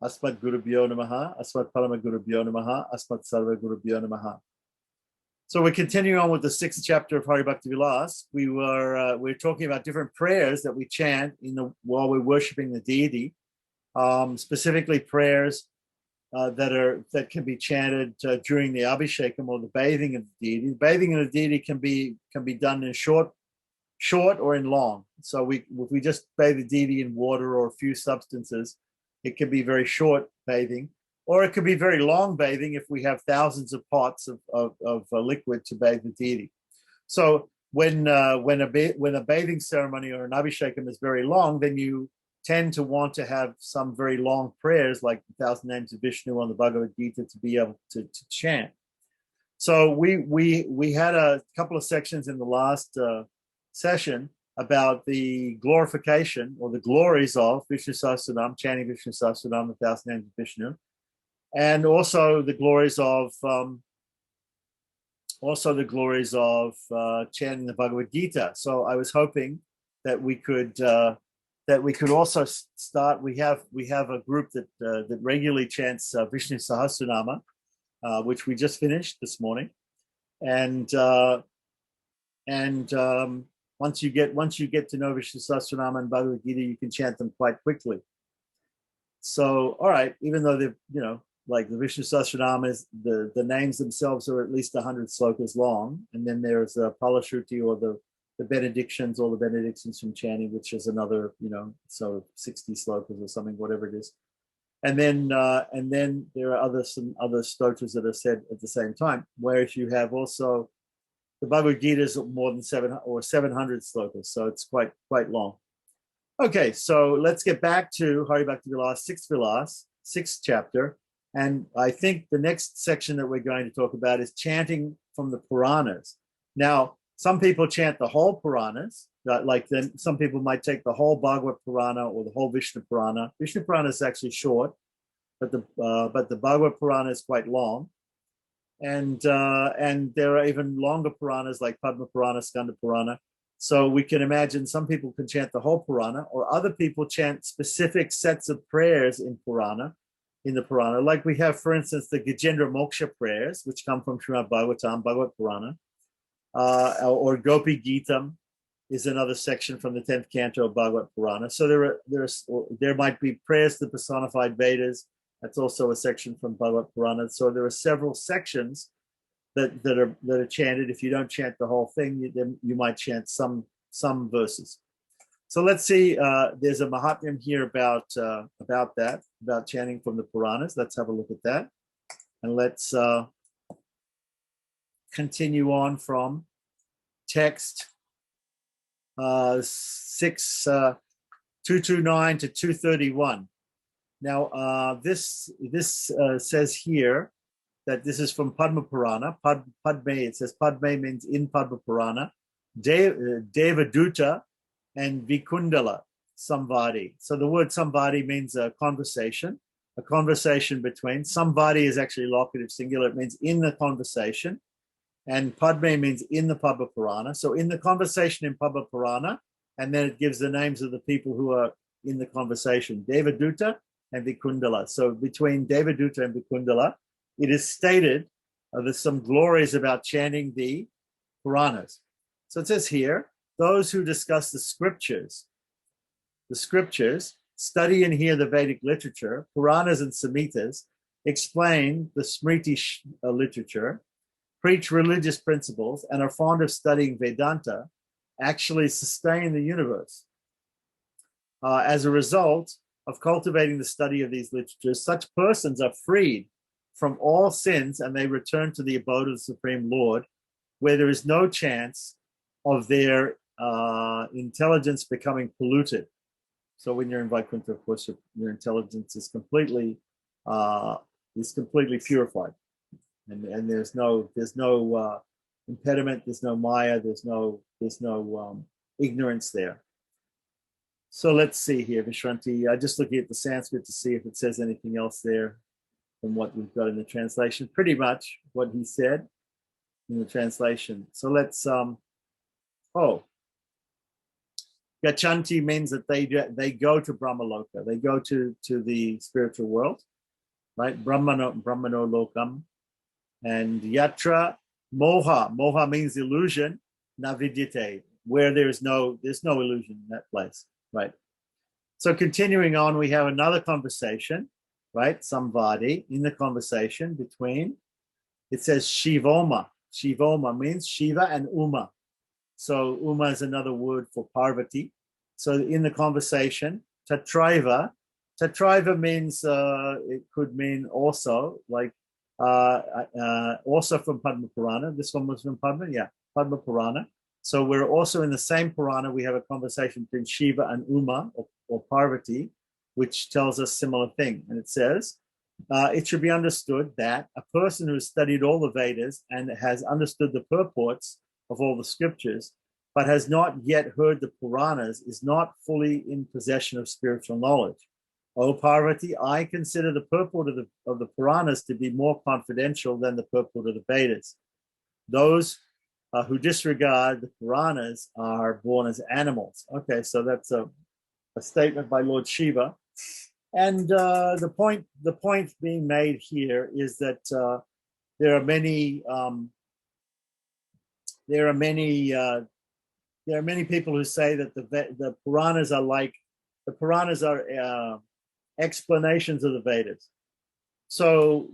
Asmat Gurubhyo Namaha, Asmat Parama Gurubhyo Namaha, Asmat Sarva Gurubhyo Namaha. So we're continuing on with the 6th chapter of Hari Bhakti Vilas. We're talking about different prayers that we chant while we're worshiping the deity, specifically prayers that can be chanted during the Abhishekam or the bathing of the deity. The bathing of the deity can be done in short or in long. So if we just bathe the deity in water or a few substances, it can be very short bathing, or it could be very long bathing if we have thousands of pots of liquid to bathe the deity. So when a bathing ceremony or an abhishekam is very long, then you tend to want to have some very long prayers like the 1,000 names of Vishnu on the Bhagavad Gita to be able to chant. So we had a couple of sections in the last session about the glorification or the glories of Vishnu Sahasranam, chanting Vishnu Sahasranam, the 1,000 names of Vishnu, and also the glories of chanting the Bhagavad Gita. So I was hoping that we could also start. We have a group that regularly chants Vishnu Sahasranama, which we just finished this morning, and once you get to know Vishnu Sahasranama and Bhagavad Gita, you can chant them quite quickly. So, all right, even though like the Vishnu Sahasranama is the names themselves are at least 100 slokas long, and then there's a Palashruti or the benedictions, all the benedictions from chanting, which is another, so 60 slokas or something, whatever it is. And then there are some other stotras that are said at the same time, whereas you have also the Bhagavad Gita is more than 700 slokas, so it's quite long. Okay, so let's get back to Hari Bhakti Vilas, 6th chapter. And I think the next section that we're going to talk about is chanting from the Puranas. Now, some people chant the whole Puranas, some people might take the whole Bhagavad Purana or the whole Vishnu Purana. Vishnu Purana is actually short, but the Bhagavad Purana is quite long. And there are even longer Puranas like Padma Purana, Skanda Purana. So we can imagine some people can chant the whole Purana, or other people chant specific sets of prayers in the Purana. Like we have, for instance, the Gajendra Moksha prayers, which come from Srimad Bhagavatam, Bhagavad Purana, or Gopi Gitam is another section from the 10th canto of Bhagavad Purana. So there might be prayers to the personified Vedas. That's also a section from Bhagavad Purana. So there are several sections that are chanted. If you don't chant the whole thing, you might chant some verses. So let's see. There's a Mahatmyam here about chanting from the Puranas. Let's have a look at that, and let's continue on from text 229 to 231. Now, this says here that this is from Padma Purana. Padme, it says Padme means in Padma Purana. Devaduta and Vikundala Samvadi. So the word Samvadi means a conversation between. Samvadi is actually locative singular. It means in the conversation. And Padme means in the Padma Purana. So in the conversation in Padma Purana, and then it gives the names of the people who are in the conversation. Devaduta and Vikundala. So between Devaduta and Vikundala, it is stated there's some glories about chanting the Puranas. So it says here, those who discuss the scriptures, study and hear the Vedic literature, Puranas and Samhitas, explain the Smriti literature, preach religious principles, and are fond of studying Vedanta, actually sustain the universe. As a result of cultivating the study of these literatures, such persons are freed from all sins and they return to the abode of the Supreme Lord, where there is no chance of their intelligence becoming polluted. So when you're in Vaikuntha, of course, your intelligence is completely purified, and there's no impediment, there's no maya, there's no ignorance there. So let's see here, Vishranti. I just looking at the Sanskrit to see if it says anything else there than what we've got in the translation. Pretty much what he said in the translation. So let's Gachanti means that they go to Brahmaloka, they go to the spiritual world, right? Brahmano lokam. And yatra moha means illusion, navidyate, where there's no illusion in that place, right? So continuing on, we have another conversation, right? Samvadi in the conversation between, it says Shivoma. Shivoma means Shiva and Uma. So Uma is another word for Parvati. So in the conversation, Tatraiva means, it could mean also, like, also from Padma Purana. This one was from Padma, yeah, Padma Purana. So we're also in the same Purana. We have a conversation between Shiva and Uma, or Parvati, which tells us similar thing. And it says, it should be understood that a person who has studied all the Vedas and has understood the purports of all the scriptures, but has not yet heard the Puranas, is not fully in possession of spiritual knowledge. O Parvati, I consider the purport of the Puranas to be more confidential than the purport of the Vedas. Those who disregard the Puranas are born as animals. Okay, so that's a statement by Lord Shiva. And the point being made here is that there are many people who say that the Puranas are explanations of the Vedas. So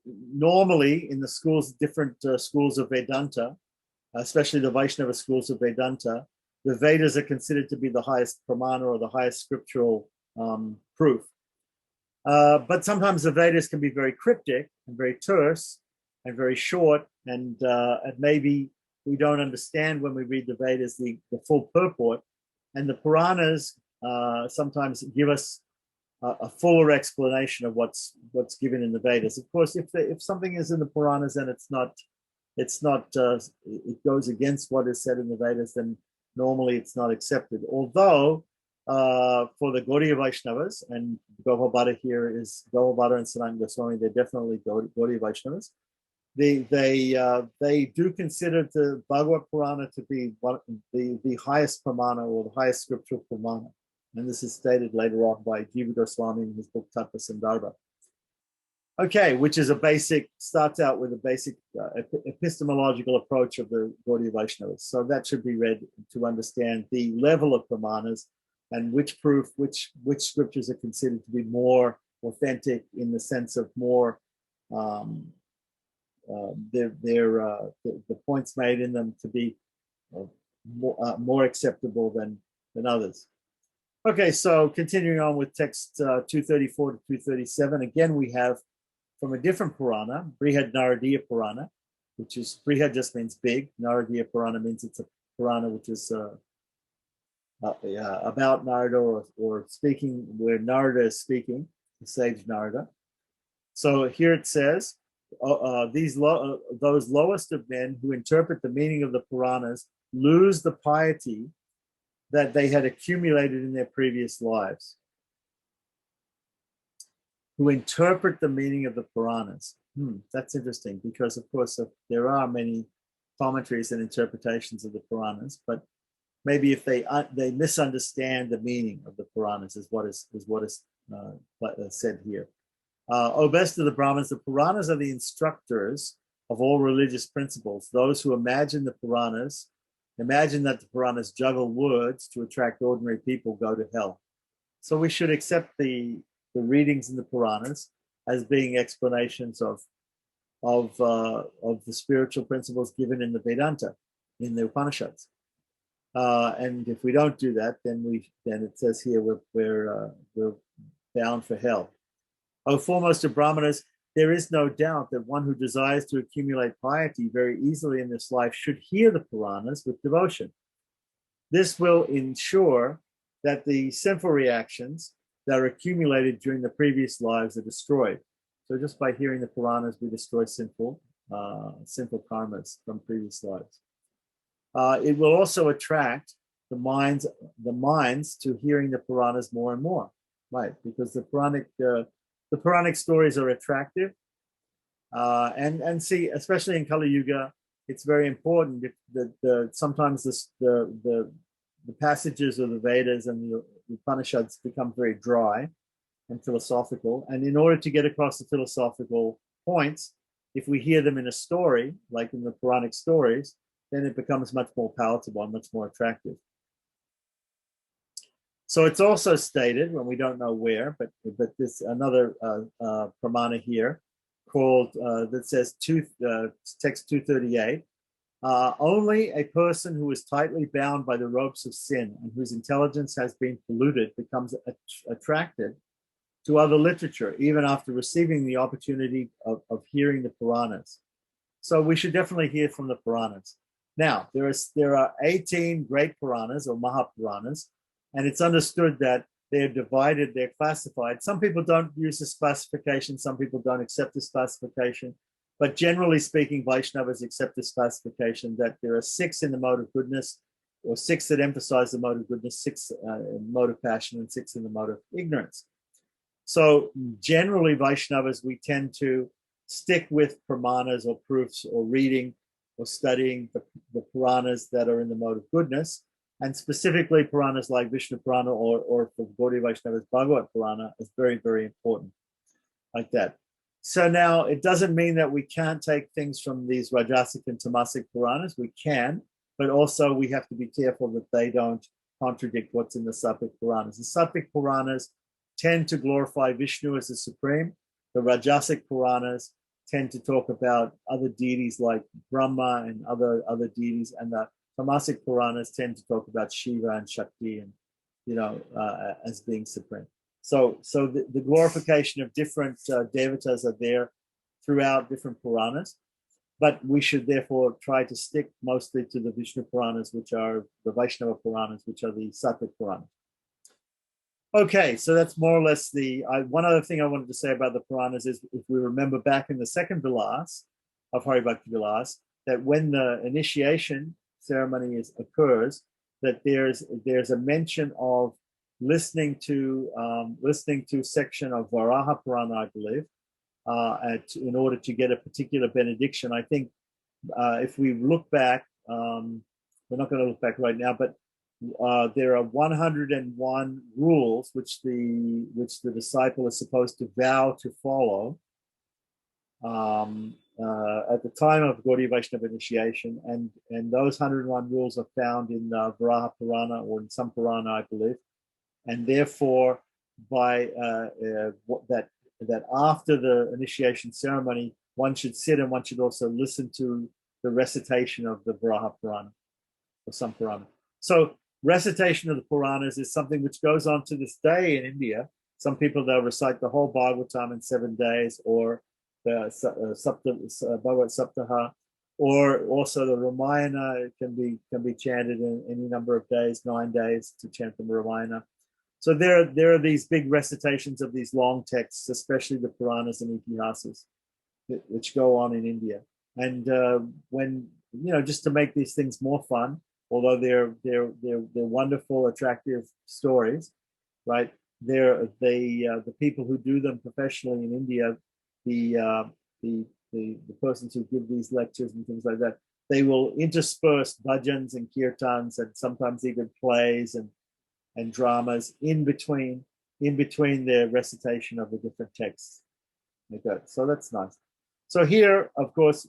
normally in the schools, different schools of Vedanta, especially the Vaishnava schools of Vedanta, the Vedas are considered to be the highest pramana or the highest scriptural proof. But sometimes the Vedas can be very cryptic and very terse and very short, and maybe we don't understand when we read the Vedas the full purport. And the Puranas sometimes give us a fuller explanation of what's given in the Vedas. Of course, if something is in the Puranas and it goes against what is said in the Vedas, then normally it's not accepted. Although for the Gaudiya Vaishnavas, and Gaudiya here is Gaudiya and Sanatana Goswami, they're definitely Gaudiya Vaishnavas. They do consider the Bhagavad Purana to be the highest pramana or the highest scriptural pramana. And this is stated later on by Jiva Goswami in his book Tattva Sandarbha. Okay, which is starts out with a basic epistemological approach of the Gaudiya Vaishnavas. So that should be read to understand the level of pramanas and which scriptures are considered to be more authentic in the sense of more the points made in them to be more acceptable than others. Okay, so continuing on with text 234 to 237, again we have from a different Purana, Brihad Naradiya Purana, which is, Brihad just means big, Naradiya Purana means it's a Purana which is about Narada or speaking, where Narada is speaking, the sage Narada. So here it says, those lowest of men who interpret the meaning of the Puranas lose the piety that they had accumulated in their previous lives. Who interpret the meaning of the Puranas. That's interesting because, of course, there are many commentaries and interpretations of the Puranas, but maybe if they misunderstand the meaning of the Puranas is what is said here. O best of the Brahmins, the Puranas are the instructors of all religious principles. Those who imagine that the Puranas juggle words to attract ordinary people go to hell. So we should accept the readings in the Puranas as being explanations of the spiritual principles given in the Vedanta, in the Upanishads. And if we don't do that, then it says here we're bound for hell. O foremost of Brahmanas, there is no doubt that one who desires to accumulate piety very easily in this life should hear the Puranas with devotion. This will ensure that the sinful reactions that are accumulated during the previous lives are destroyed. So just by hearing the Puranas, we destroy sinful karmas from previous lives. It will also attract the minds to hearing the Puranas more and more, right? Because the Puranic stories are attractive, and see, especially in Kali Yuga, it's very important that sometimes the the passages of the Vedas and the Upanishads become very dry and philosophical. And in order to get across the philosophical points, if we hear them in a story, like in the Puranic stories, then it becomes much more palatable and much more attractive. So it's also stated, when we don't know where, but this another pramana here called that says text 238. Only a person who is tightly bound by the ropes of sin and whose intelligence has been polluted becomes attracted to other literature, even after receiving the opportunity of hearing the Puranas. So we should definitely hear from the Puranas. Now, there are 18 great Puranas or Mahapuranas, and it's understood that they're divided, they're classified. Some people don't use this classification, some people don't accept this classification, but generally speaking, Vaishnavas accept this classification that there are 6 in the mode of goodness, or 6 that emphasize the mode of goodness, 6 in mode of passion, and 6 in the mode of ignorance. So generally, Vaishnavas, we tend to stick with pramanas or proofs or reading or studying the Puranas that are in the mode of goodness, and specifically Puranas like Vishnu Purana or for Gaudiya Vaishnavas, Bhagavat Purana is very, very important, like that. So now it doesn't mean that we can't take things from these Rajasic and Tamasic Puranas. We can, but also we have to be careful that they don't contradict what's in the Sattvic Puranas. The Sattvic Puranas tend to glorify Vishnu as the supreme. The Rajasic Puranas tend to talk about other deities like Brahma and other deities, and the Tamasic Puranas tend to talk about Shiva and Shakti and as being supreme. So the glorification of different devatas are there throughout different Puranas, but we should therefore try to stick mostly to the Vishnu Puranas, which are the Vaishnava Puranas, which are the Sattvic Puranas. Okay, so that's more or less one other thing I wanted to say about the Puranas is, if we remember back in the second Vilas of Hari Bhakti Vilas, that when the initiation ceremony occurs, that there's a mention of listening to section of Varaha Purana, I believe, in order to get a particular benediction. I think if we look back, we're not going to look back right now, but there are 101 rules which the disciple is supposed to vow to follow at the time of Gaudiya Vaishnava initiation, and those 101 rules are found in Varaha Purana, or in some Purana, I believe, and therefore by that after the initiation ceremony, one should sit and one should also listen to the recitation of the Varaha Purana or some Purana. So recitation of the Puranas is something which goes on to this day in India. Some people, they'll recite the whole Bhagavatam in 7 days, or the Bhagavad Saptaha, or also the Ramayana can be chanted in any number of days, 9 days to chant the Ramayana. So there are these big recitations of these long texts, especially the Puranas and Itihasas, which go on in India. And when just to make these things more fun, although they're wonderful, attractive stories, right? The people who do them professionally in India, the persons who give these lectures and things like that, they will intersperse bhajans and kirtans and sometimes even plays and dramas in between their recitation of the different texts. Like that. So that's nice. So here, of course,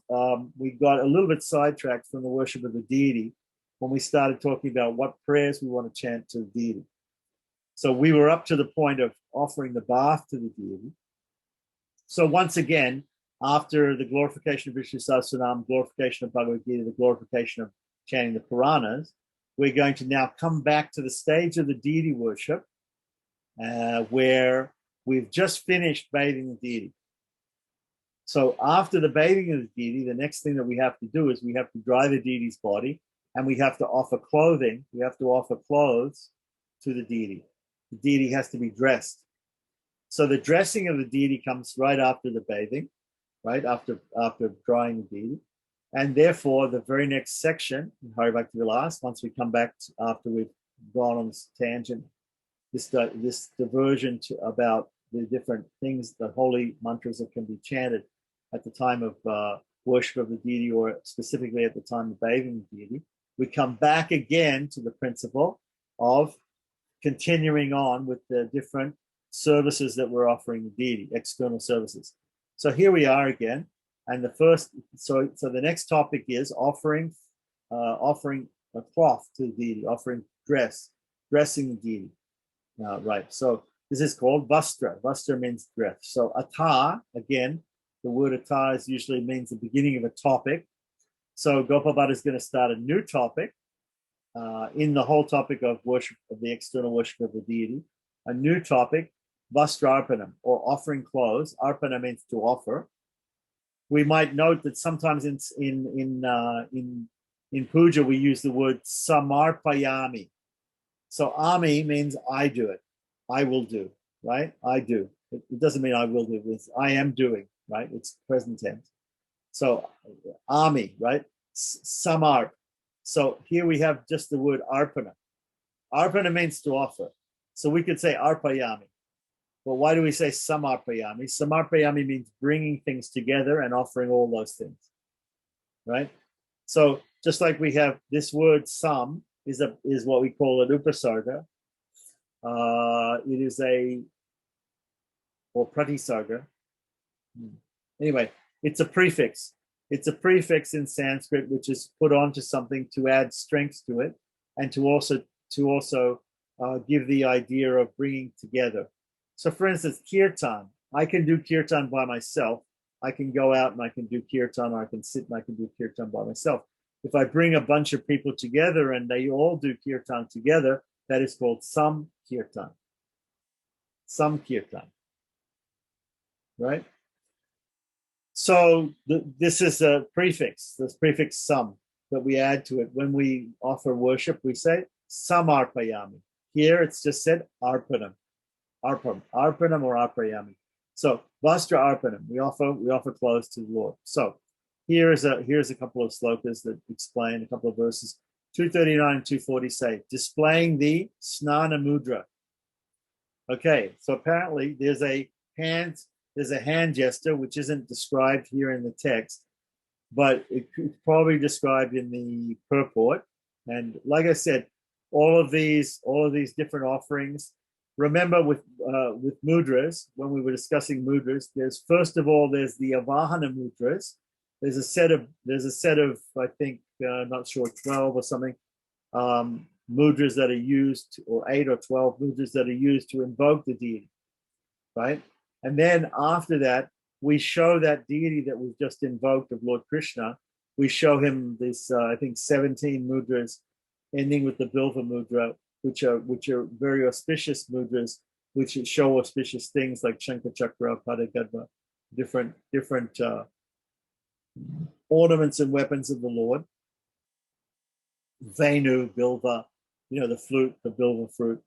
we got a little bit sidetracked from the worship of the deity when we started talking about what prayers we want to chant to the deity. So we were up to the point of offering the bath to the deity. So once again, after the glorification of Vishnu Sahasranam, glorification of Bhagavad Gita, the glorification of chanting the Puranas, we're going to now come back to the stage of the deity worship, where we've just finished bathing the deity. So after the bathing of the deity, the next thing that we have to do is we have to dry the deity's body, and we have to offer clothing. We have to offer clothes to the deity. The deity has to be dressed. So the dressing of the deity comes right after the bathing, right after drying the deity. And therefore, the very next section in Hari Bhakti Vilas, once we come back after we've gone on this tangent, this diversion about the different things, the holy mantras that can be chanted at the time of worship of the deity, or specifically at the time of bathing the deity, we come back again to the principle of continuing on with the different services that we're offering the deity, external services. So here we are again. And the first, so the next topic is offering a cloth to the deity, offering dressing the deity. Right. So this is called vastra. Vastra means dress. So ata, again, the word ata is usually means the beginning of a topic. So Gopal is going to start a new topic in the whole topic of worship, of the external worship of the deity. A new topic, vastrarpanam, or offering clothes. Arpana means to offer. We might note that sometimes in puja we use the word samarpayami. So ami means I do it, I will do, right? I do. It doesn't mean I will do. It's I am doing, right? It's present tense. So ami, right? Samar. So here we have just the word arpana. Arpana means to offer. So we could say arpayami. But why do we say samarpayami? Samarpayami means bringing things together and offering all those things, right? So just like we have this word sam is what we call an upasarga. It is or pratisarga. Anyway, it's a prefix. It's a prefix in Sanskrit which is put onto something to add strength to it and to also give the idea of bringing together. So for instance, kirtan, I can do kirtan by myself. I can go out and I can do kirtan, or I can sit and I can do kirtan by myself. If I bring a bunch of people together and they all do kirtan together, that is called samkirtan. Samkirtan, right? So this is a prefix, this prefix sam that we add to it. When we offer worship, we say samarpayami. Here it's just said arpanam. Arpanam or arpayami. So vastra arpanam, we offer clothes to the Lord. So here's a couple of slokas that explain a couple of verses. 239 and 240 say, displaying the snana mudra. Okay, so apparently there's a hand gesture which isn't described here in the text, but it's probably described in the purport. And like I said, all of these different offerings. Remember with mudras, when we were discussing mudras, there's first of all there's the avahana mudras. There's a set of I think not sure 12 or something mudras that are used, or 8 or 12 mudras that are used to invoke the deity, right? And then after that, we show that deity that we've just invoked of Lord Krishna. We show him this I think 17 mudras, ending with the Bilva mudra, which are very auspicious mudras, which show auspicious things like Shankha Chakra, Padagadva, different ornaments and weapons of the Lord. Venu, Bilva, the flute, the Bilva fruit.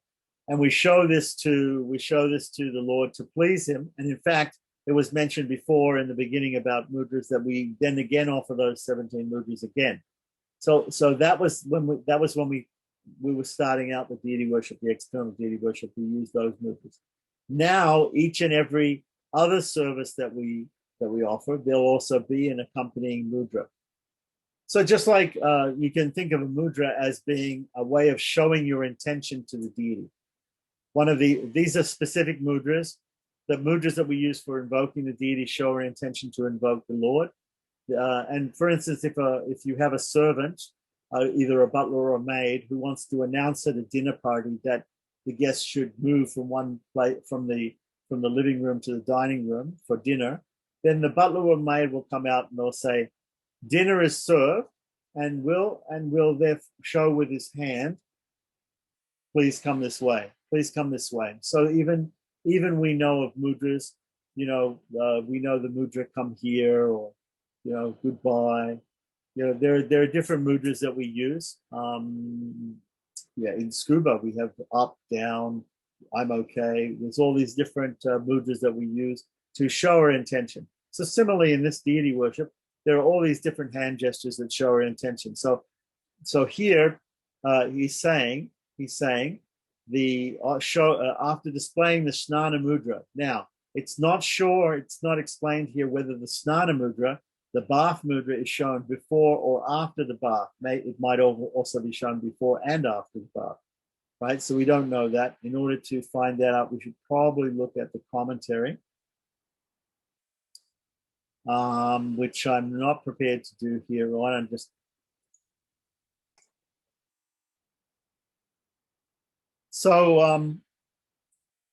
And we show this to the Lord to please him. And in fact, it was mentioned before in the beginning about mudras that we then again offer those 17 mudras again. So that was when we were starting out the deity worship, the external deity worship. We used those mudras. Now, each and every other service that we offer, there'll also be an accompanying mudra. So just like you can think of a mudra as being a way of showing your intention to the deity. These are specific mudras. The mudras that we use for invoking the deity show our intention to invoke the Lord. And for instance, if you have a servant, either a butler or a maid, who wants to announce at a dinner party that the guests should move from one place, from the living room to the dining room for dinner, then the butler or maid will come out and they'll say, "Dinner is served," and will there show with his hand, "Please come this way. Please come this way." So even we know of mudras, we know the mudra "come here," or goodbye. There are different mudras that we use. In scuba we have up, down, I'm okay. There's all these different mudras that we use to show our intention. So similarly in this deity worship, there are all these different hand gestures that show our intention. So here he's saying the show after displaying the snana mudra. Now it's not explained here whether the snana mudra, the bath mudra, is shown before or after the bath. It might also be shown before and after the bath. right? So we don't know that. In order to find that out, we should probably look at the commentary, which I'm not prepared to do here on. I'm just so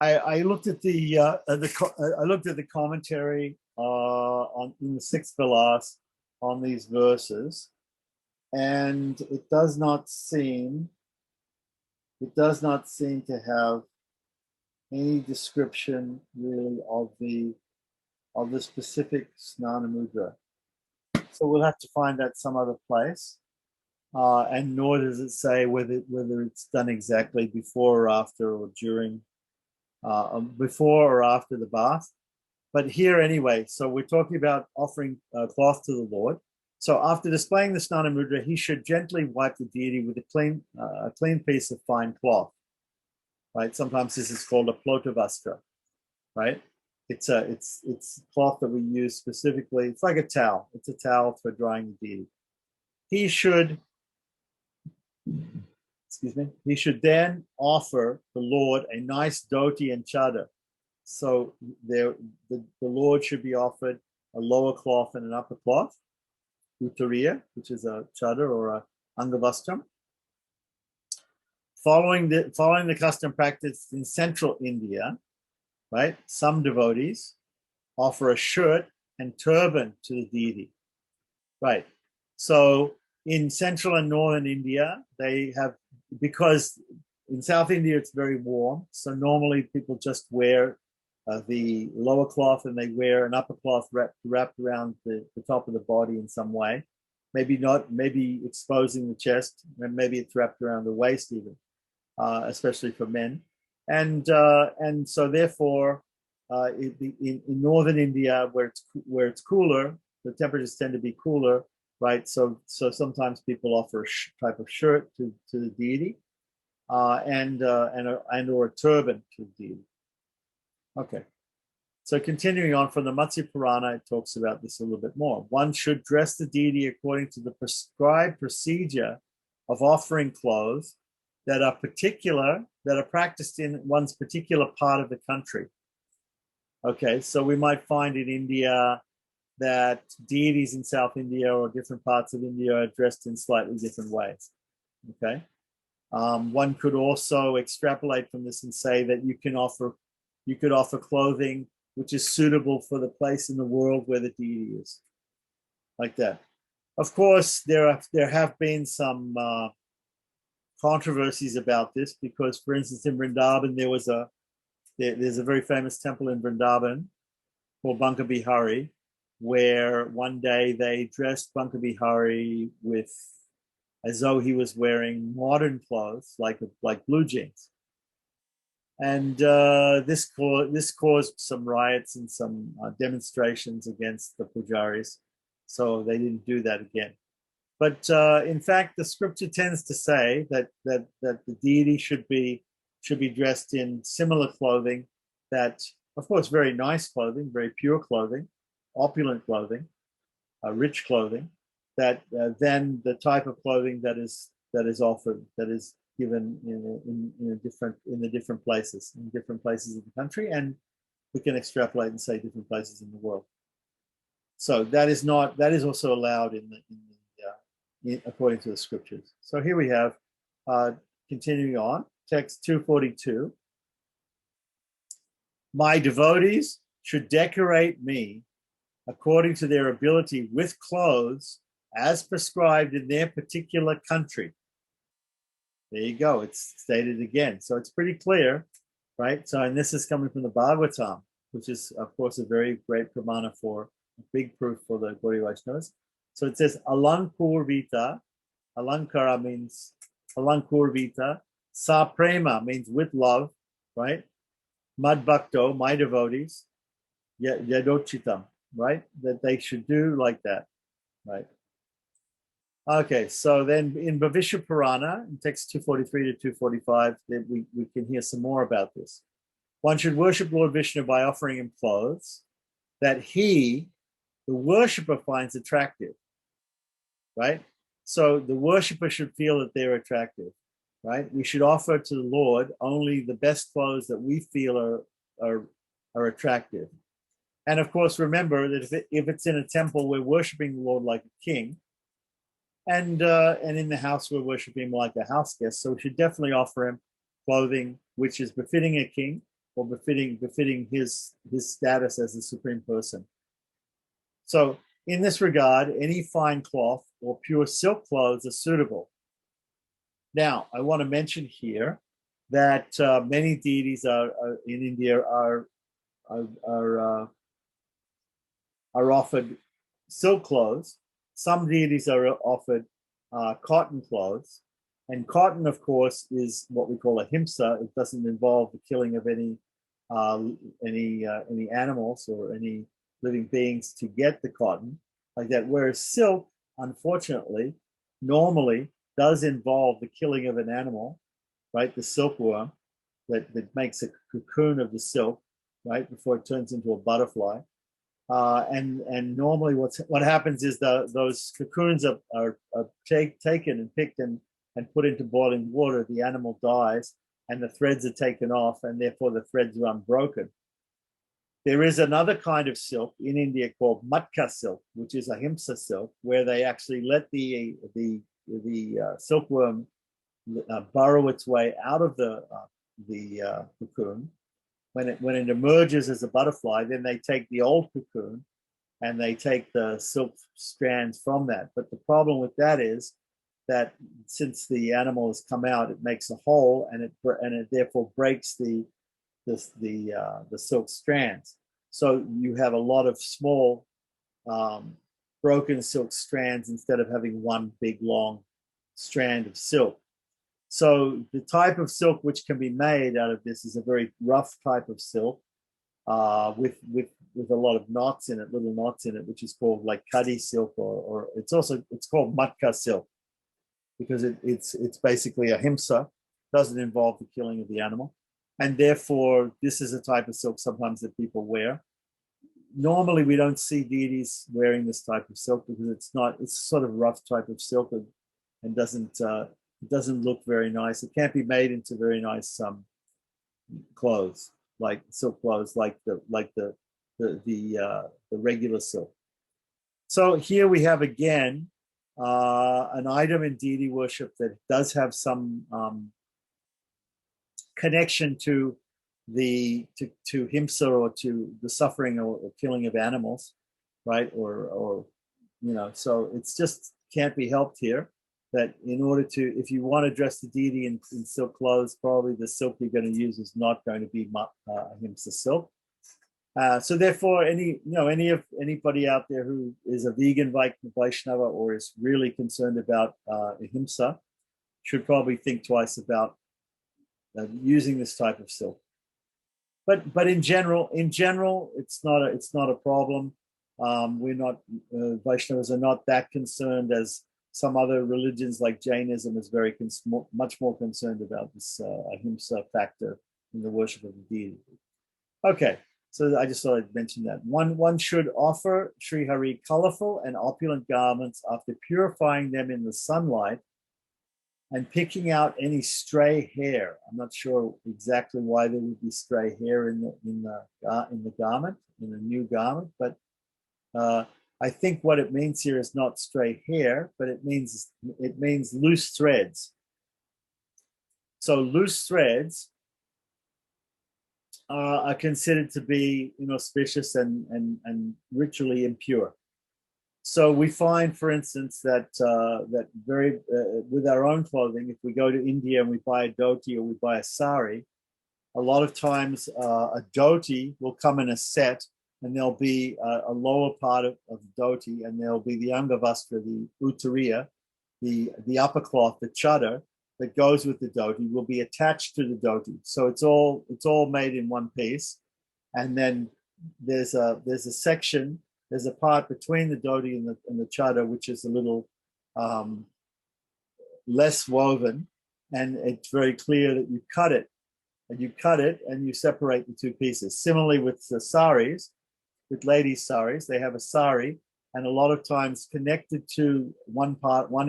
I looked at I looked at the commentary on in the sixth Vilas on these verses, and it does not seem to have any description really of the specific Snana Mudra. So we'll have to find that some other place. And nor does it say whether it's done exactly before or after or during, before or after the bath. But here anyway, so we're talking about offering cloth to the Lord. So after displaying the Snana Mudra, he should gently wipe the deity with a clean piece of fine cloth. Right? Sometimes this is called a plotavastra, right? It's cloth that we use specifically. It's like a towel. It's a towel for drying the deity. He should then offer the Lord a nice dhoti and chadar. So the Lord should be offered a lower cloth and an upper cloth, uttariya, which is a chadar or a angavastram. Following the custom practiced in central India, right? Some devotees offer a shirt and turban to the deity, right? So in central and northern India, they have, because in South India it's very warm, so normally people just wear the lower cloth and they wear an upper cloth wrapped around the top of the body in some way. Maybe exposing the chest, and maybe it's wrapped around the waist even, especially for men. And so therefore, in northern India, where it's cooler, the temperatures tend to be cooler, right? So sometimes people offer a type of shirt to the deity, and or a turban to the deity. Okay. So continuing on from the Matsya Purana, it talks about this a little bit more. One should dress the deity according to the prescribed procedure of offering clothes that are practiced in one's particular part of the country. Okay, so we might find in India that deities in South India or different parts of India are dressed in slightly different ways. Okay, one could also extrapolate from this and say that you could offer clothing which is suitable for the place in the world where the deity is, like that. Of course, there have been some controversies about this because, for instance, in Vrindavan there's a very famous temple in Vrindavan called Banka Bihari, where one day they dressed Banka Bihari as though he was wearing modern clothes, like blue jeans. And this caused some riots and some demonstrations against the pujaris. So they didn't do that again. But in fact, the scripture tends to say that the deity should be dressed in similar clothing, that, of course, very nice clothing, very pure clothing, opulent clothing, rich clothing, that then the type of clothing that is offered, that is given in the different places of the country, and we can extrapolate and say different places in the world. So that is also allowed according to the scriptures. So here we have, continuing on, text 242. My devotees should decorate me according to their ability with clothes as prescribed in their particular country. There you go. It's stated again. So it's pretty clear, right? So, and this is coming from the Bhagavatam, which is, of course, a very great pramana for a big proof for the Gaudiya Vaishnavas. So it says, Alankurvita. Alankara means Alankurvita. Saprema means with love, right? Madbhakto, my devotees. Yadochitam, right? That they should do like that, right? Okay, so then in Bhavishya Purana, in text 243 to 245, we can hear some more about this. One should worship Lord Vishnu by offering him clothes that he, the worshipper, finds attractive, right? So the worshipper should feel that they're attractive. right? We should offer to the Lord only the best clothes that we feel are attractive. And of course, remember that if it's in a temple, we're worshiping the Lord like a king, and in the house we're worshiping him like a house guest. So we should definitely offer him clothing which is befitting a king, or befitting his status as the supreme person. So in this regard, any fine cloth or pure silk clothes are suitable. Now, I want to mention here that many deities in India are offered silk clothes. Some deities are offered cotton clothes, and cotton, of course, is what we call ahimsa. It doesn't involve the killing of any animals or any living beings to get the cotton like that. Whereas silk, unfortunately, normally does involve the killing of an animal, right? The silkworm that makes a cocoon of the silk, right, before it turns into a butterfly. And normally what happens is those cocoons are taken and picked and put into boiling water. The animal dies and the threads are taken off, and therefore the threads are unbroken. There is another kind of silk in India called matka silk, which is ahimsa silk, where they actually let the silkworm burrow its way out of the cocoon. When it emerges as a butterfly, then they take the old cocoon and they take the silk strands from that. But the problem with that is that since the animal has come out, it makes a hole, and it therefore breaks the silk strands. So you have a lot of small broken silk strands instead of having one big long strand of silk. So the type of silk which can be made out of this is a very rough type of silk with a lot of knots in it, little knots in it, which is called like kadi silk, or it's called matka silk, because it's basically ahimsa, doesn't involve the killing of the animal, and therefore this is a type of silk sometimes that people wear. Normally we don't see deities wearing this type of silk because it's sort of rough type of silk, and it doesn't look very nice. It can't be made into very nice clothes, like silk clothes, like the regular silk. So here we have again an item in deity worship that does have some connection to himsa, or to the suffering or killing of animals, right? Or so it's just can't be helped here. That in order to, if you want to dress the deity in silk clothes, probably the silk you're going to use is not going to be ahimsa silk. So therefore, anybody out there who is a vegan Vaishnava or is really concerned about ahimsa should probably think twice about using this type of silk. But in general, it's not a problem. We're not Vaishnavas are not that concerned as some other religions like Jainism is much more concerned about this ahimsa factor in the worship of the deity. Okay, so I just thought I'd mention that. One should offer Sri Hari colorful and opulent garments after purifying them in the sunlight and picking out any stray hair. I'm not sure exactly why there would be stray hair in the garment, in a new garment, but I think what it means here is not stray hair, but it means loose threads. So loose threads are considered to be inauspicious and ritually impure. So we find, for instance, that with our own clothing, if we go to India and we buy a dhoti or we buy a sari, a lot of times a dhoti will come in a set, and there'll be a lower part of the dhoti, and there'll be the angavastra, the uttariya, the upper cloth, the chadar that goes with the dhoti will be attached to the dhoti. So it's all made in one piece, and then there's a section. There's a part between the dhoti and the chadar which is a little less woven, and it's very clear that you cut it, and you separate the two pieces. Similarly with the saris, with ladies' saris, they have a sari, and a lot of times connected to one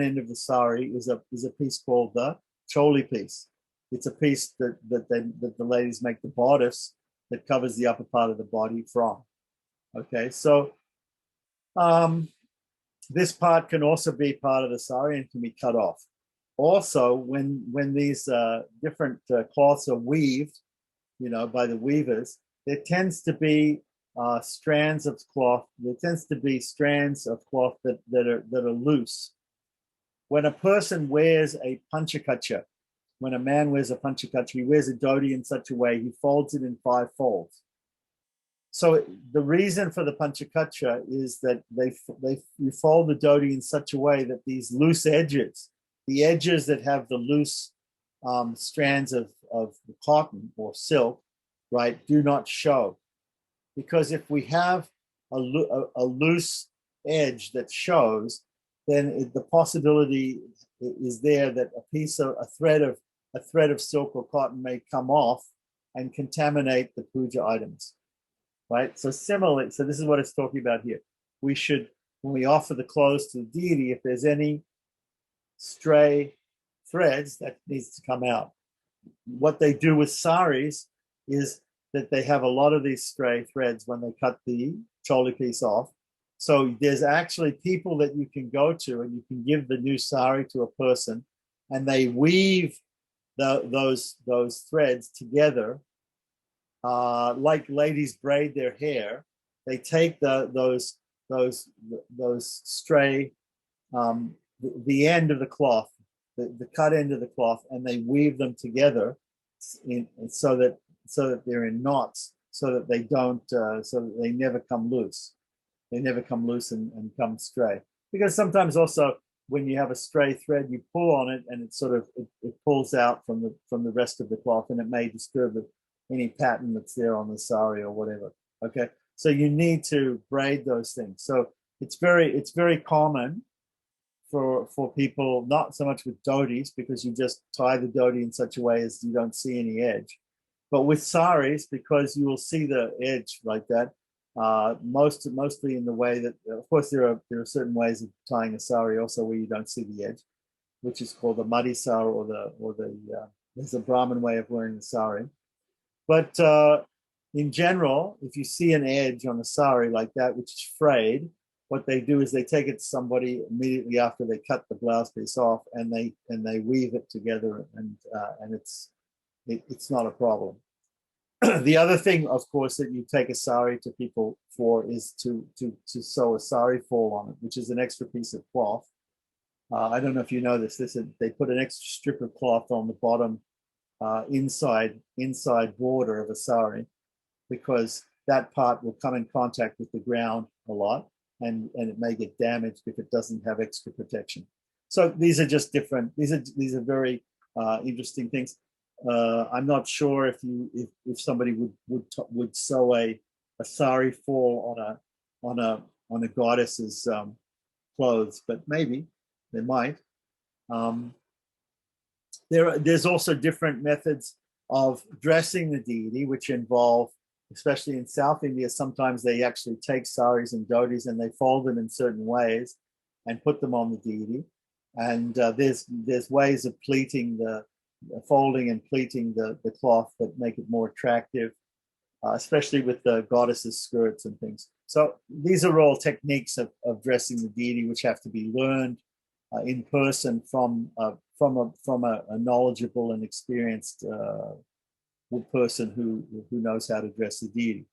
end of the sari is a piece called the choli piece. It's a piece that the ladies make the bodice that covers the upper part of the body from. Okay, so this part can also be part of the sari and can be cut off. Also, when these different cloths are weaved, by the weavers, there tends to be strands of cloth. There tends to be strands of cloth that are loose. When a person wears a panchakacha, when a man wears a panchakacha, he wears a dhoti in such a way he folds it in 5 folds. So the reason for the panchakacha is that you fold the dhoti in such a way that these loose edges, the edges that have the loose strands of cotton or silk, right, do not show. Because if we have a loose edge that shows, then the possibility is there that a thread of silk or cotton may come off and contaminate the puja items, right? So similarly, so this is what it's talking about here. We should, when we offer the clothes to the deity, if there's any stray threads, that needs to come out. What they do with saris is that they have a lot of these stray threads when they cut the choli piece off. So there's actually people that you can go to and you can give the new sari to a person, and they weave those threads together, like ladies braid their hair. They take those stray, the end of the cloth, the cut end of the cloth, and they weave them together so that they're in knots, so that they don't, so that they never come loose. They never come loose and come stray. Because sometimes also when you have a stray thread, you pull on it and it sort of it pulls out from the rest of the cloth, and it may disturb any pattern that's there on the sari or whatever. Okay, so you need to braid those things. So it's very common for people, not so much with dhotis, because you just tie the dhoti in such a way as you don't see any edge. But with saris, because you will see the edge like that, mostly in the way that, of course, there are certain ways of tying a sari also where you don't see the edge, which is called the muddy sari, or the there's a Brahmin way of wearing the sari. But in general, if you see an edge on a sari like that, which is frayed, what they do is they take it to somebody immediately after they cut the blouse piece off, and they weave it together, and it's not a problem. The other thing, of course, that you take a sari to people for is to sew a sari fall on it, which is an extra piece of cloth. I don't know if you know this. They put an extra strip of cloth on the bottom inside border of a sari, because that part will come in contact with the ground a lot, and it may get damaged if it doesn't have extra protection. So these are just different. These are very interesting things. I'm not sure if somebody would sew a sari fall on a goddess's clothes, but maybe they might. There's also different methods of dressing the deity, which involve, especially in South India, sometimes they actually take saris and dhotis and they fold them in certain ways and put them on the deity. And there's ways of pleating folding and pleating the cloth that make it more attractive, especially with the goddesses' skirts and things. So these are all techniques of dressing the deity, which have to be learned in person from a knowledgeable and experienced person who knows how to dress the deity.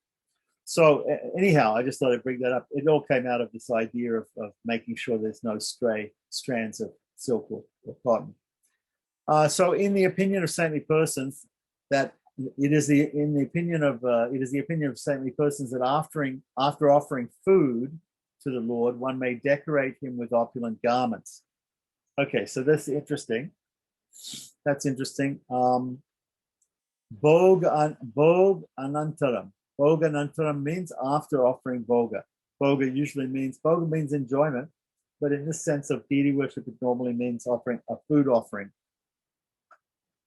So anyhow, I just thought I'd bring that up. It all came out of this idea of making sure there's no stray strands of silk or cotton. So, in the opinion of saintly persons, that it is the opinion of saintly persons that after offering food to the Lord, one may decorate him with opulent garments. Okay, so that's interesting. That's interesting. Bhog anantaram. Bhog anantaram means after offering bhoga. Bhoga means enjoyment, but in this sense of deity worship, it normally means offering a food offering.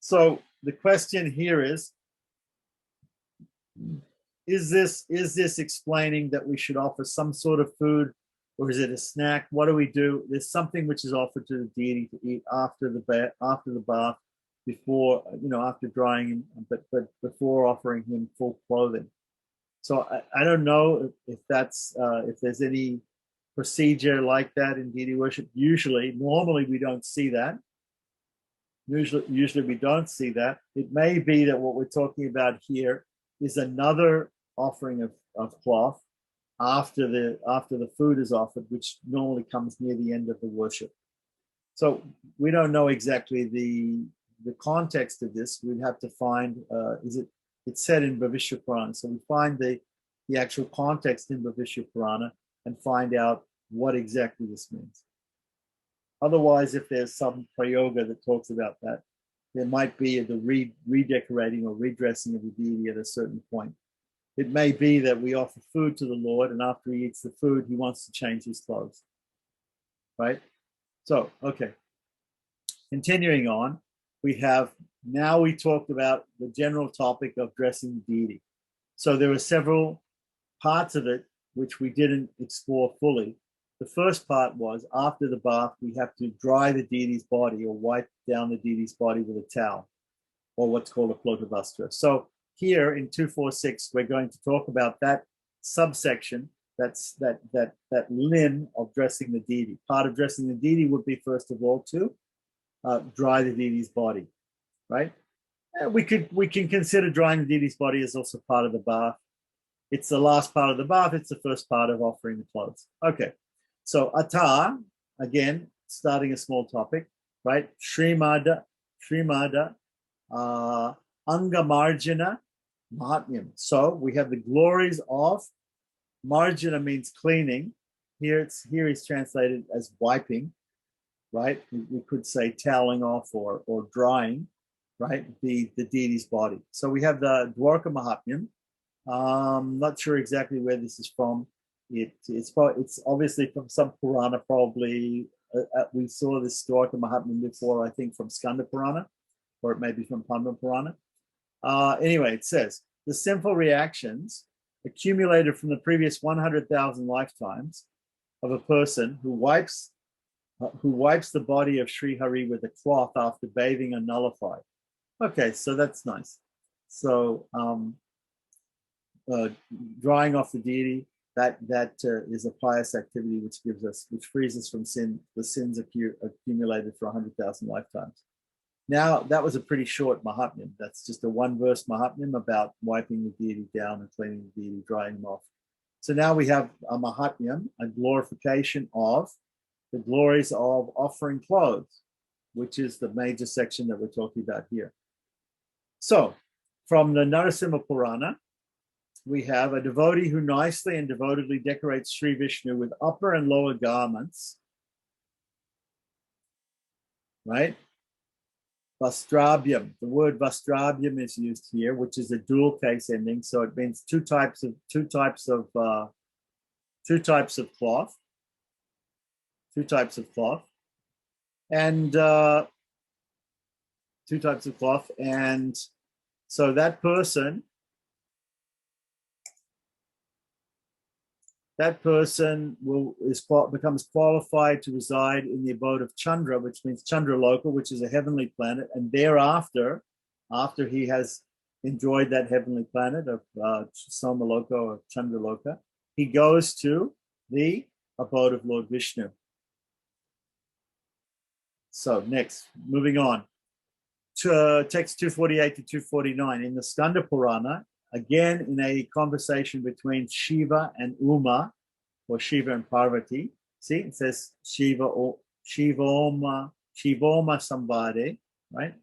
So the question here is this explaining that we should offer some sort of food, or is it a snack? What do we do? There's something which is offered to the deity to eat after the bath, before, after drying him, but before offering him full clothing. So I don't know if that's if there's any procedure like that in deity worship. Normally we don't see that. Usually we don't see that. It may be that what we're talking about here is another offering of cloth after the food is offered, which normally comes near the end of the worship. So we don't know exactly the context of this. We'd have to find it's said in Bhavishya Purana. So we find the actual context in Bhavishya Purana and find out what exactly this means. Otherwise, if there's some prayoga that talks about that, there might be the redecorating or redressing of the deity at a certain point. It may be that we offer food to the Lord, and after he eats the food, he wants to change his clothes. Right? So, okay. Continuing on, we talked about the general topic of dressing the deity. So there were several parts of it which we didn't explore fully. The first part was, after the bath, we have to dry the deity's body or wipe down the deity's body with a towel, or what's called a plotavastra. So here in 246, we're going to talk about that subsection, that limb of dressing the deity. Part of dressing the deity would be, first of all, to dry the deity's body, right? And we can consider drying the deity's body as also part of the bath. It's the last part of the bath. It's the first part of offering the clothes. Okay. So Ata, again, starting a small topic, right? Srimada, Angamarjana Mahatmyam. So we have the glories of Marjana, means cleaning. Here is translated as wiping, right? We could say toweling off or drying, right? The deity's body. So we have the Dwarka Mahatmyam. Not sure exactly where this is from. It's obviously from some Purana, probably. We saw this Dwarka Mahatmyam before, I think, from Skanda Purana, or it may be from Padma Purana. Anyway, it says, the sinful reactions accumulated from the previous 100,000 lifetimes of a person who wipes the body of Sri Hari with a cloth after bathing are nullified. Okay, so that's nice. So drying off the deity, that is a pious activity which frees us from the sins accumulated for 100,000 lifetimes. Now, that was a pretty short Mahatmyam. That's just a one-verse Mahatmyam about wiping the deity down and cleaning the deity, drying him off. So now we have a Mahatmyam, a glorification of the glories of offering clothes, which is the major section that we're talking about here. So, from the Narasimha Purana, we have a devotee who nicely and devotedly decorates Sri Vishnu with upper and lower garments, right? Vastrabhyam. The word vastrabhyam is used here, which is a dual case ending, so it means two types of cloth, and so that person becomes qualified to reside in the abode of Chandra, which means Chandra Loka, which is a heavenly planet, and thereafter, after he has enjoyed that heavenly planet of Soma Loka or Chandra Loka, he goes to the abode of Lord Vishnu. So next, moving on to text 248 to 249 in the Skanda Purana. Again, in a conversation between Shiva and Uma, or Shiva and Parvati. See, it says Shivoma Sambhade, right?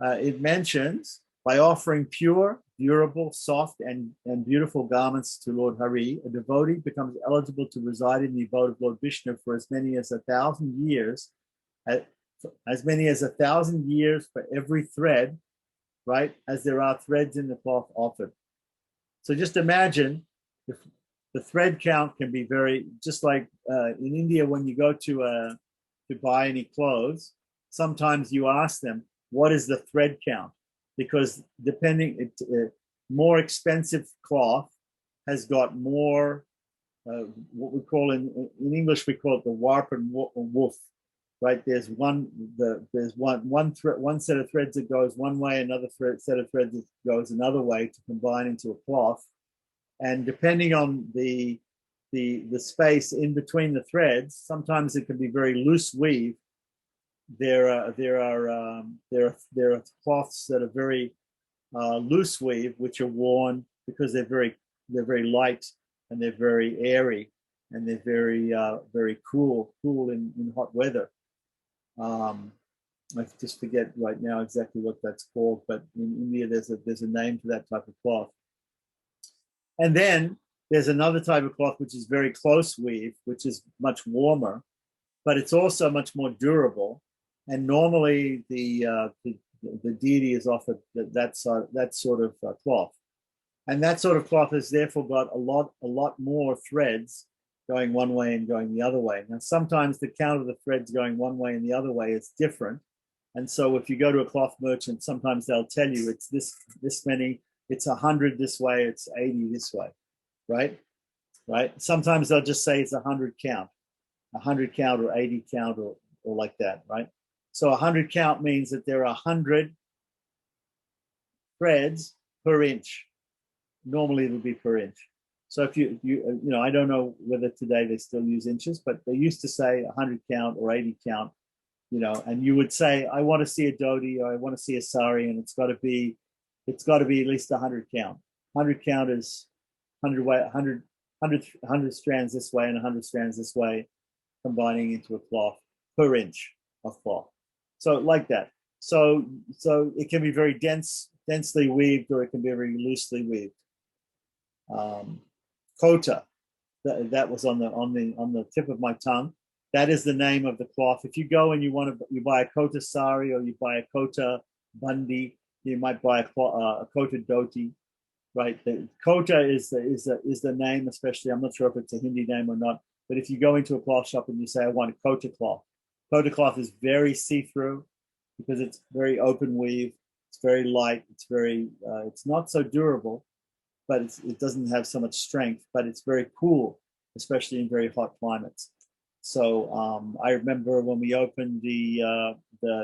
It mentions, by offering pure, durable, soft, and beautiful garments to Lord Hari, a devotee becomes eligible to reside in the abode of Lord Vishnu for as many as 1,000 years, for every thread, right, as there are threads in the cloth offered. So just imagine if the thread count can be just like in India, when you go to buy any clothes, sometimes you ask them, what is the thread count? Because more expensive cloth has got more, what we call in English, we call it the warp and woof, right? There's one set of threads that goes one way, another set of threads that goes another way to combine into a cloth. And depending on the space in between the threads, sometimes it can be very loose weave. There are cloths that are very loose weave, which are worn because they're very light and they're very airy and they're very cool in hot weather. I just forget right now exactly what that's called, but in India there's a name for that type of cloth. And then there's another type of cloth which is very close weave, which is much warmer, but it's also much more durable. And normally the deity is offered that sort of cloth, and that sort of cloth has therefore got a lot more threads going one way and going the other way. Now sometimes the count of the threads going one way and the other way is different, and so if you go to a cloth merchant, sometimes they'll tell you it's this many, it's 100 this way, it's 80 this way, right? Sometimes they'll just say it's 100 count or 80 count or like that, right? So 100 count means that there are 100 threads per inch. Normally it would be per inch. So if you I don't know whether today they still use inches, but they used to say 100 count or 80 count, and you would say, I want to see a dhoti or I want to see a sari, and it's got to be at least 100 count. 100 count is 100 strands this way and 100 strands this way, combining into a cloth per inch of cloth. So like that. So it can be very densely weaved, or it can be very loosely weaved. Kota, that was on the tip of my tongue. That is the name of the cloth. If you go and you buy a kota sari or you buy a kota bandi, you might buy a kota dhoti, right? The kota is the name, especially. I'm not sure if it's a Hindi name or not, but if you go into a cloth shop and you say, I want a kota cloth. Kota cloth is very see-through because it's very open weave. It's very light. It's not so durable, but it doesn't have so much strength, but it's very cool, especially in very hot climates. So I remember when we opened the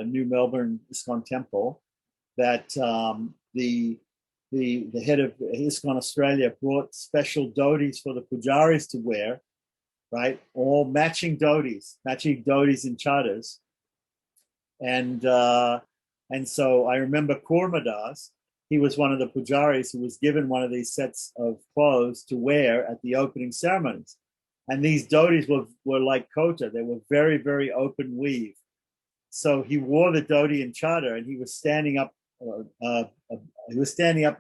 new Melbourne ISKCON temple, that the head of ISKCON Australia brought special dhotis for the pujaris to wear, right? All matching dhotis and chadars. And so I remember Kurmadas, he was one of the pujaris who was given one of these sets of clothes to wear at the opening ceremonies. And these dhotis were like kota. They were very, very open weave. So he wore the dhoti and chadar, and he was standing up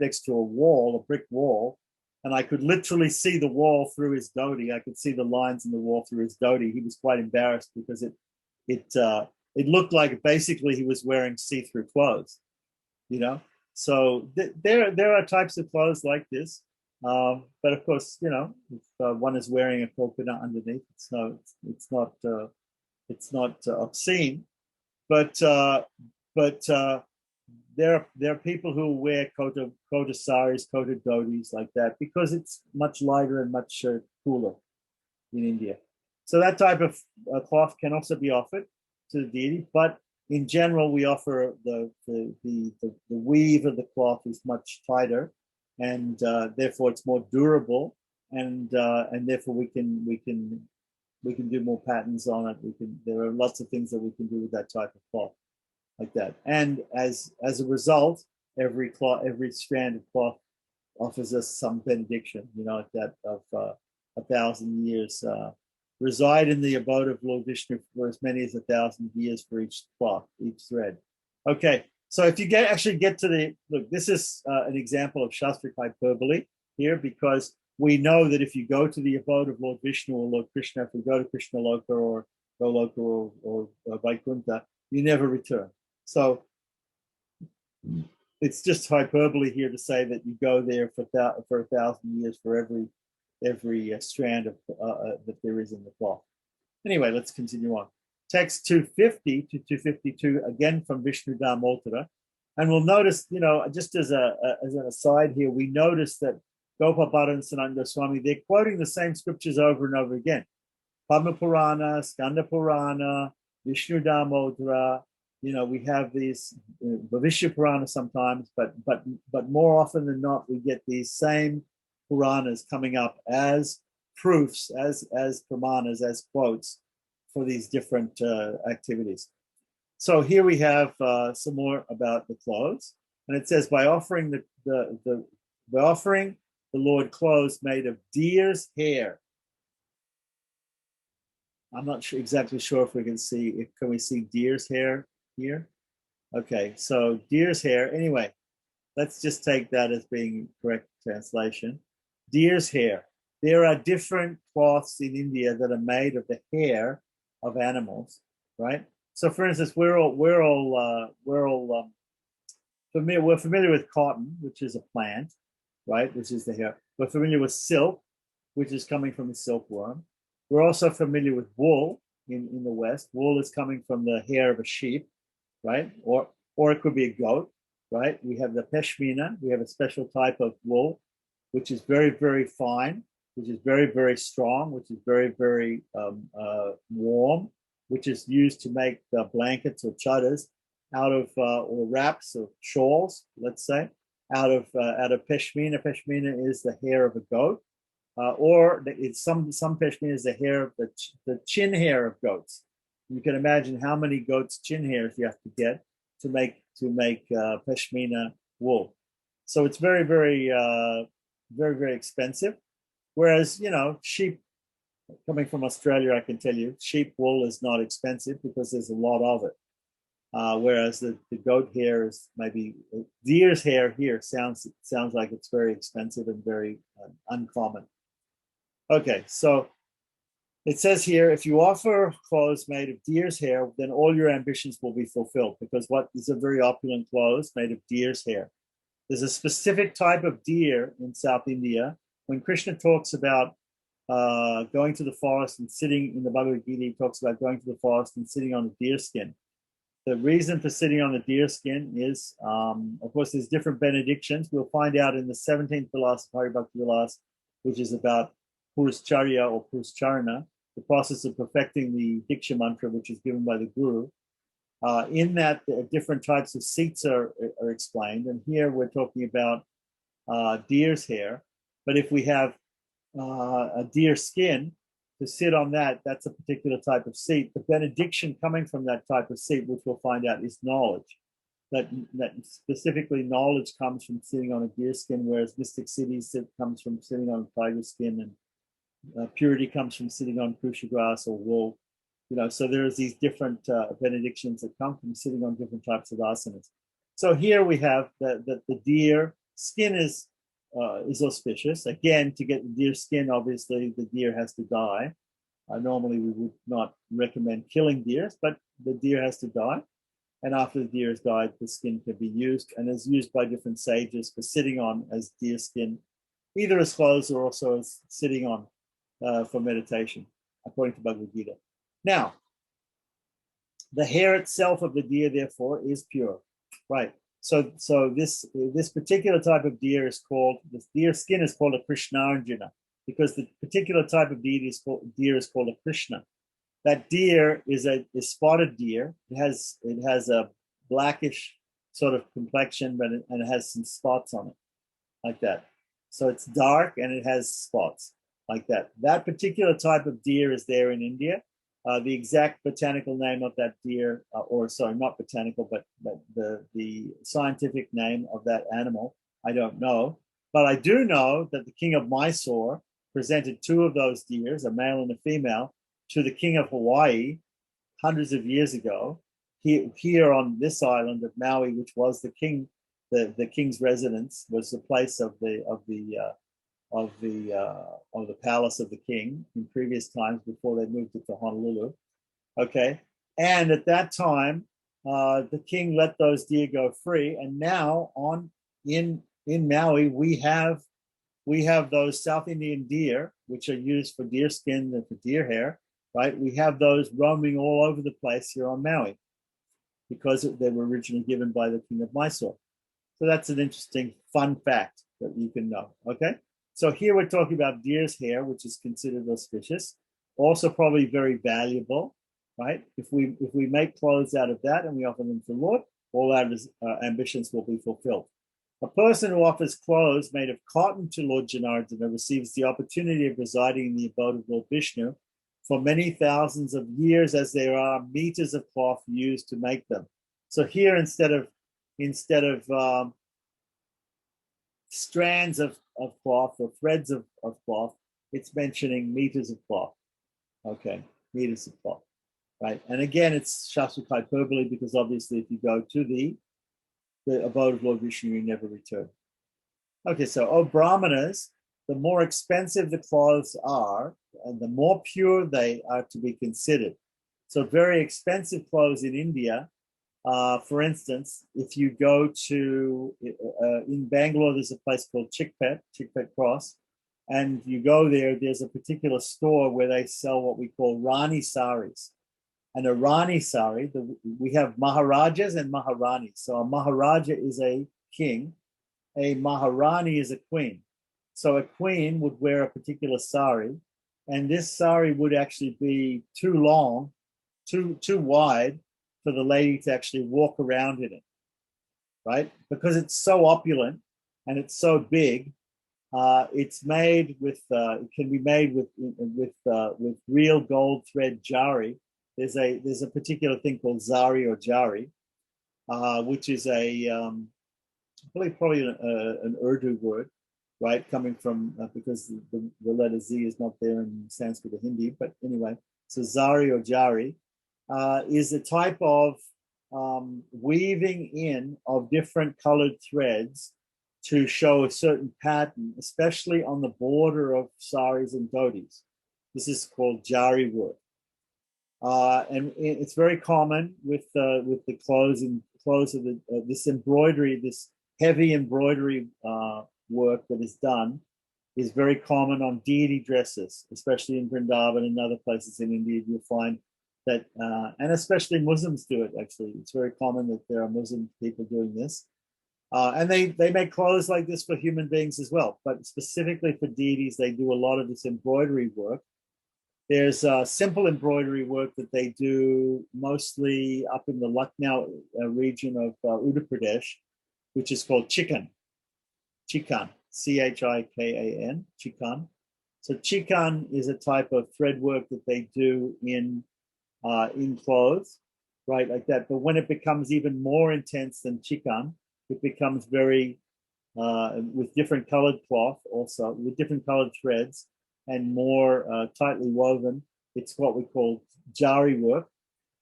next to a brick wall, and I could literally see the wall through his dhoti. I could see the lines in the wall through his dhoti. He was quite embarrassed because it looked like basically he was wearing see-through clothes, So there are types of clothes like this, but of course, if one is wearing a coconut underneath, it's not obscene, but there are people who wear kota saris, kota dhotis like that because it's much lighter and much cooler in India. So that type of cloth can also be offered to the deity, but in general, we offer the weave of the cloth is much tighter, and therefore it's more durable, and therefore we can do more patterns on it. There are lots of things that we can do with that type of cloth, like that. And as a result, every strand of cloth offers us some benediction, like that of 1,000 years. Reside in the abode of Lord Vishnu for as many as 1,000 years for each cloth, each thread. Okay, so if you actually get to look, this is an example of Shastric hyperbole here, because we know that if you go to the abode of Lord Vishnu or Lord Krishna, if you go to Krishna Loka or Goloka or Vaikuntha, you never return. So it's just hyperbole here to say that you go there for 1,000 years for every strand of that there is in the cloth. Anyway, let's continue on. Text 250 to 252, again from Vishnu Dharmottara. And we'll notice, just as an aside here, we notice that Gopal Bhatta and Sanatana Goswami, they're quoting the same scriptures over and over again. Padma Purana, Skanda Purana, Vishnu Damodara. We have these Bhavishya Purana sometimes, but more often than not, we get these same Puranas coming up as proofs, as pramanas, as quotes for these different activities. So here we have some more about the clothes, and it says by offering the Lord clothes made of deer's hair. I'm not exactly sure if we can see. Can we see deer's hair here? Okay, so deer's hair. Anyway, let's just take that as being correct translation. Deer's hair. There are different cloths in India that are made of the hair of animals, right? So, for instance, we're familiar with cotton, which is a plant, right? Which is the hair. We're familiar with silk, which is coming from the silkworm. We're also familiar with wool in the West. Wool is coming from the hair of a sheep, right? Or it could be a goat, right? We have the pashmina. We have a special type of wool, which is very, very fine, which is very, very strong, which is very, very warm, which is used to make blankets or chaddars out of, or wraps or shawls, let's say, out of pashmina. Pashmina is the hair of a goat, or it's some pashmina is the hair of the chin hair of goats. You can imagine how many goats' chin hairs you have to get to make pashmina wool. So it's very, very, very, very expensive. Whereas, sheep, coming from Australia, I can tell you, sheep wool is not expensive because there's a lot of it. Whereas the goat hair is maybe, deer's hair here sounds like it's very expensive and very uncommon. Okay, so it says here, if you offer clothes made of deer's hair, then all your ambitions will be fulfilled, because what is a very opulent clothes made of deer's hair. There's a specific type of deer in South India. When Krishna talks about going to the forest and sitting in the Bhagavad Gita, he talks about going to the forest and sitting on a deer skin. The reason for sitting on the deer skin is, of course, there's different benedictions. We'll find out in the 17th Vilasa, Hari Bhakti Vilasa, which is about Puruscharya or Puruscharana, the process of perfecting the Diksha mantra, which is given by the Guru. In that, different types of seats are explained. And here we're talking about deer's hair. But if we have a deer skin, to sit on that's a particular type of seat. The benediction coming from that type of seat, which we'll find out, is knowledge. That specifically knowledge comes from sitting on a deer skin, whereas mystic cities comes from sitting on a tiger skin, and purity comes from sitting on kusha grass or wool. So there's these different benedictions that come from sitting on different types of asanas. So here we have that the deer skin is auspicious. Again, to get the deer skin, obviously the deer has to die. Normally we would not recommend killing deers, but the deer has to die. And after the deer has died, the skin can be used, and is used by different sages for sitting on as deer skin, either as clothes or also as sitting on for meditation, according to Bhagavad Gita. Now, the hair itself of the deer, therefore, is pure, right? So this particular type of deer is called, this deer skin is called a Krishnarjuna, because the particular type of deer is called a Krishna. That deer is a spotted deer. It has a blackish sort of complexion, and it has some spots on it, like that. So it's dark and it has spots like that. That particular type of deer is there in India. The exact botanical name of that deer, or sorry, not botanical, but the scientific name of that animal, I don't know. But I do know that the king of Mysore presented two of those deers, a male and a female, to the king of Hawaii hundreds of years ago. Here on this island of Maui, which was the king's residence, was the place of the palace of the king in previous times before they moved it to Honolulu. Okay, and at that time, the king let those deer go free, and now in Maui we have those South Indian deer, which are used for deer skin and for deer hair, right? We have those roaming all over the place here on Maui because they were originally given by the king of Mysore. So that's an interesting, fun fact that you can know. Okay. So here we're talking about deer's hair, which is considered auspicious, also probably very valuable. right? If we make clothes out of that and we offer them to the Lord, all our ambitions will be fulfilled. A person who offers clothes made of cotton to Lord Janardana receives the opportunity of residing in the abode of Lord Vishnu for many thousands of years, as there are meters of cloth used to make them. So here, instead of strands of cloth or threads of cloth, it's mentioning meters of cloth. Okay, meters of cloth, right? And again, it's Shastra hyperbole, because obviously if you go to the abode of Lord Vishnu, you never return. Okay, so, oh Brahmanas, the more expensive the clothes are, and the more pure they are to be considered. So very expensive clothes in India, for instance, if you go to, in Bangalore, there's a place called Chickpet Cross, and you go there, there's a particular store where they sell what we call Rani saris. And a Rani sari, we have Maharajas and Maharanis. So a Maharaja is a king, a Maharani is a queen. So a queen would wear a particular sari, and this sari would actually be too long, too wide for the lady to actually walk around in it, right? Because it's so opulent and it's so big. It's made with, it can be made with real gold thread jari. There's a particular thing called zari or jari, which is probably an Urdu word, right? Coming from, because the letter Z is not there in Sanskrit or Hindi, but anyway, so zari or jari is a type of weaving in of different colored threads to show a certain pattern, especially on the border of saris and dhotis. This is called jari work. And it's very common with the clothes of this embroidery, this heavy embroidery work that is done is very common on deity dresses, especially in Vrindavan and other places in India. You'll find that, and especially Muslims do it. Actually, it's very common that there are Muslim people doing this, and they make clothes like this for human beings as well. But specifically for deities, they do a lot of this embroidery work. There's simple embroidery work that they do mostly up in the Lucknow region of Uttar Pradesh, which is called chikan, chikan, Chikan, chikan. So chikan is a type of thread work that they do in clothes, right, like that. But when it becomes even more intense than chikan, it becomes very with different colored cloth, also with different colored threads, and more tightly woven. It's what we call jari work.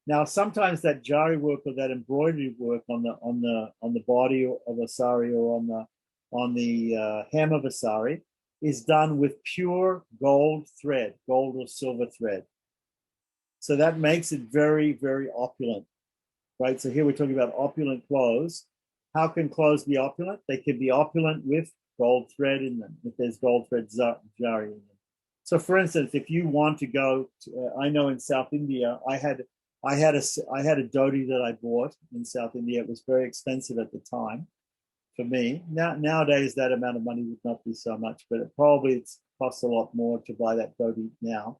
Now, sometimes that jari work or that embroidery work on the body of a sari or on the hem of a sari is done with pure gold thread, gold or silver thread. So that makes it very, very opulent, right? So here we're talking about opulent clothes. How can clothes be opulent? They can be opulent with gold thread in them, if there's gold thread jari in them. So, for instance, if you want to go, I know in South India, I had a dhoti that I bought in South India. It was very expensive at the time for me. Nowadays, that amount of money would not be so much, but it probably costs a lot more to buy that dhoti now.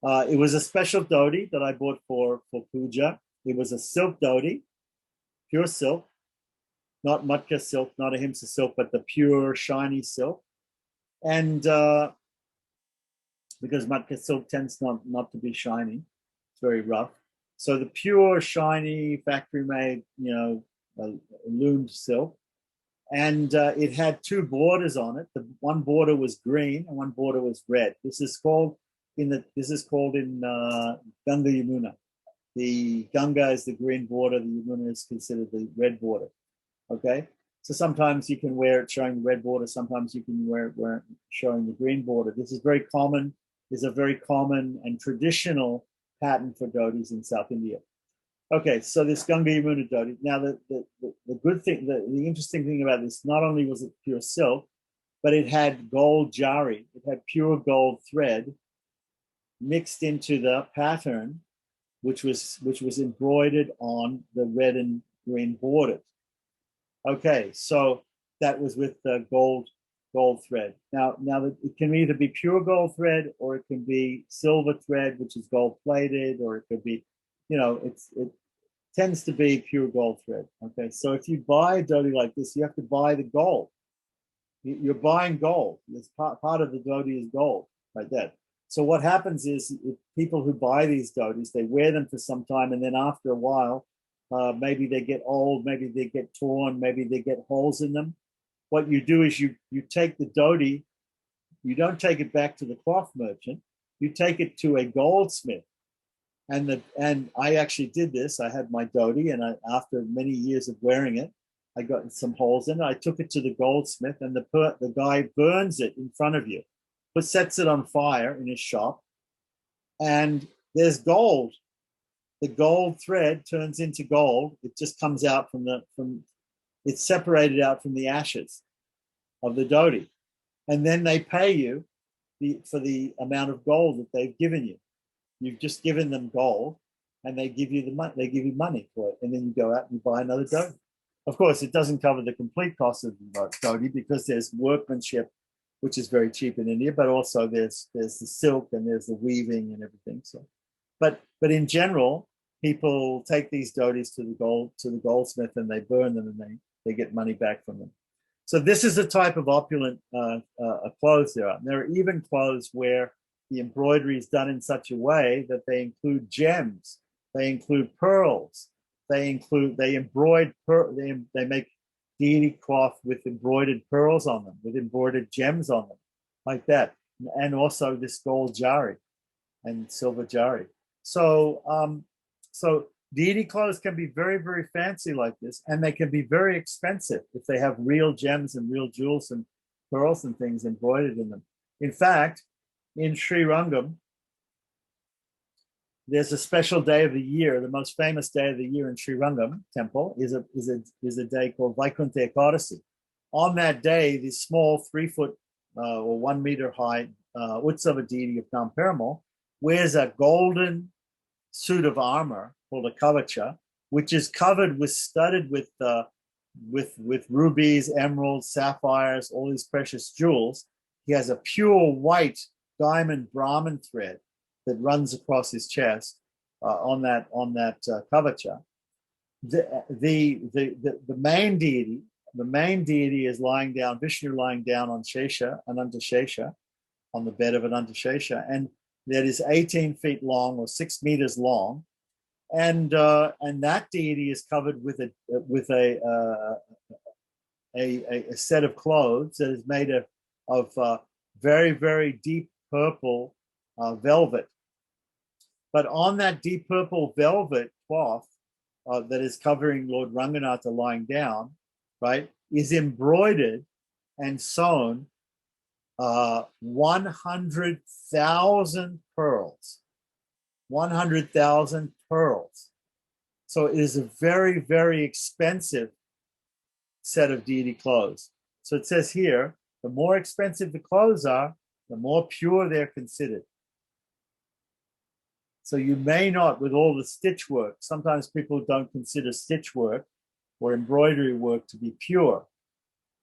It was a special dhoti that I bought for puja. It was a silk dhoti, pure silk, not matka silk, not ahimsa silk, but the pure shiny silk. And because matka silk tends not to be shiny, it's very rough. So the pure, shiny, factory-made, loomed silk, and it had two borders on it. The one border was green and one border was red. This is called in Ganga Yamuna. The Ganga is the green border. The Yamuna is considered the red border. Okay, so sometimes you can wear it showing the red border. Sometimes you can wear it showing the green border. This is very common. Is a very common and traditional pattern for dhotis in South India. Okay, so this Ganga Yamuna dhoti. Now, the good thing, the interesting thing about this, not only was it pure silk, but it had gold jari. It had pure gold thread mixed into the pattern, which was embroidered on the red and green borders. Okay, so that was with the gold gold thread. Now it can either be pure gold thread, or it can be silver thread, which is gold plated, or it could be, it tends to be pure gold thread. Okay, so if you buy a dhoti like this, you have to buy the gold. You're buying gold. This part of the dhoti is gold, like that. So what happens is, people who buy these dhotis, they wear them for some time, and then after a while, maybe they get old, maybe they get torn, maybe they get holes in them. What you do is you take the dhoti, you don't take it back to the cloth merchant, you take it to a goldsmith. And I actually did this. I had my dhoti, and after many years of wearing it, I got some holes in it. I took it to the goldsmith, and the guy burns it in front of you, but sets it on fire in his shop, and there's gold. The gold thread turns into gold. It just comes out it's separated out from the ashes of the dhoti, and then they pay you for the amount of gold that they've given you. You've just given them gold, and they give you the money. They give you money for it, and then you go out and you buy another dhoti. Of course, it doesn't cover the complete cost of the dhoti, because there's workmanship, which is very cheap in India, but also there's the silk and there's the weaving and everything. So, but in general, people take these dhotis to the goldsmith, and they burn them, and they get money back from them. So this is the type of opulent clothes there are. And there are even clothes where the embroidery is done in such a way that they include gems, they include pearls, they make deity cloth with embroidered pearls on them, with embroidered gems on them, like that, and also this gold jari and silver jari. So deity clothes can be very, very fancy like this, and they can be very expensive if they have real gems and real jewels and pearls and things embroidered in them. In fact, in Sri Rangam, there's a special day of the year. The most famous day of the year in Sri Rangam temple is a day called Vaikuntha Ekadasi. On that day, the small 3-foot or 1 meter high Utsava deity of Nam Perumal wears a golden suit of armor called a kavacha, which is studded with rubies, emeralds, sapphires, all these precious jewels. He has a pure white diamond Brahmin thread that runs across his chest on that kavacha. The main deity is lying down, Vishnu lying down on Shesha, Ananta Shesha, on the bed of Ananta Shesha, and that is 18 feet long or 6 meters long, and that deity is covered with a set of clothes that is made of very, very deep purple velvet. But on that deep purple velvet cloth that is covering Lord Ranganatha lying down, right, is embroidered and sewn 100,000 pearls. 100,000 pearls. So it is a very, very expensive set of deity clothes. So it says here, the more expensive the clothes are, the more pure they're considered. So you may not, with all the stitch work, sometimes people don't consider stitch work or embroidery work to be pure,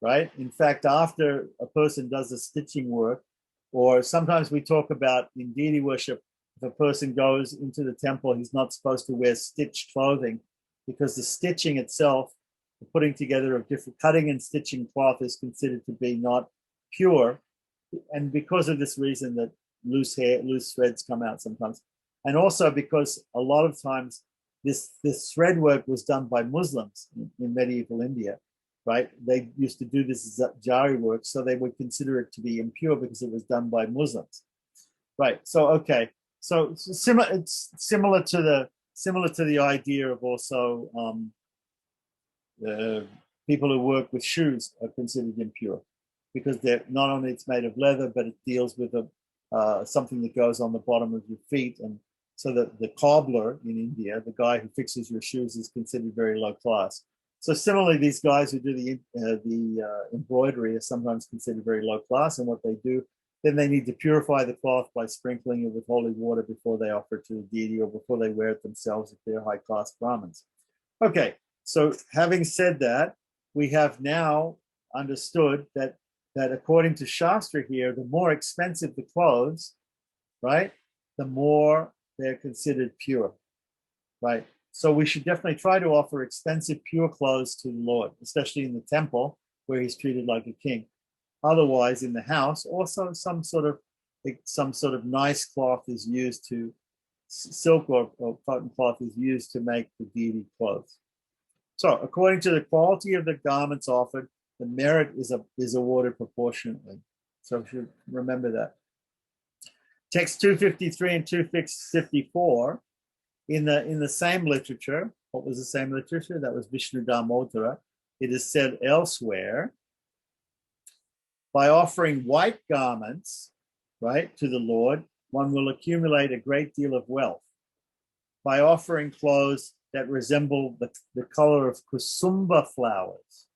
right? In fact, after a person does the stitching work, or sometimes we talk about in deity worship, if a person goes into the temple, he's not supposed to wear stitched clothing, because the stitching itself, the putting together of different cutting and stitching cloth, is considered to be not pure. And because of this reason, that loose threads come out sometimes. And also because a lot of times this thread work was done by Muslims in medieval India, right? They used to do this jari work, so they would consider it to be impure because it was done by Muslims, right? So okay, so it's similar to the idea of also people who work with shoes are considered impure, because they're not only it's made of leather, but it deals with something that goes on the bottom of your feet. And so that the cobbler in India, the guy who fixes your shoes, is considered very low class. So similarly, these guys who do the embroidery are sometimes considered very low class. And what they do, then they need to purify the cloth by sprinkling it with holy water before they offer it to the deity, or before they wear it themselves if they're high class Brahmins. Okay, so having said that, we have now understood that that according to Shastra here, the more expensive the clothes, right, the more they're considered pure, right? So we should definitely try to offer expensive, pure clothes to the Lord, especially in the temple where he's treated like a king. Otherwise, in the house, also some sort of nice cloth is used to silk or cotton cloth is used to make the deity clothes. So, according to the quality of the garments offered, the merit is awarded proportionately. So, we should remember that. Text 253 and 254 in the same literature. What was the same literature? That was Vishnu Dharmottara. It is said elsewhere, by offering white garments, right, to the Lord, one will accumulate a great deal of wealth. By offering clothes that resemble the color of kusumba flowers,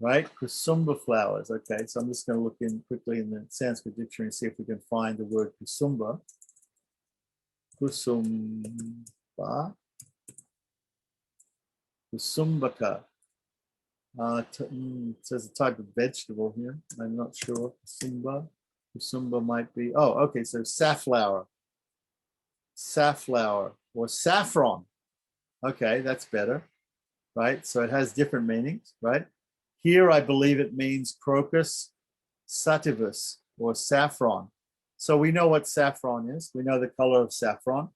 right? Kusumba flowers. Okay, so I'm just going to look in quickly in the Sanskrit dictionary and see if we can find the word kusumba. Kusumba. Kusumbaka. It says a type of vegetable here. I'm not sure. Kusumba. Kusumba might be. Oh, okay. So safflower. Safflower or saffron. Okay, that's better. Right? So it has different meanings, right? Here, I believe it means crocus sativus or saffron. So we know what saffron is. We know the color of saffron,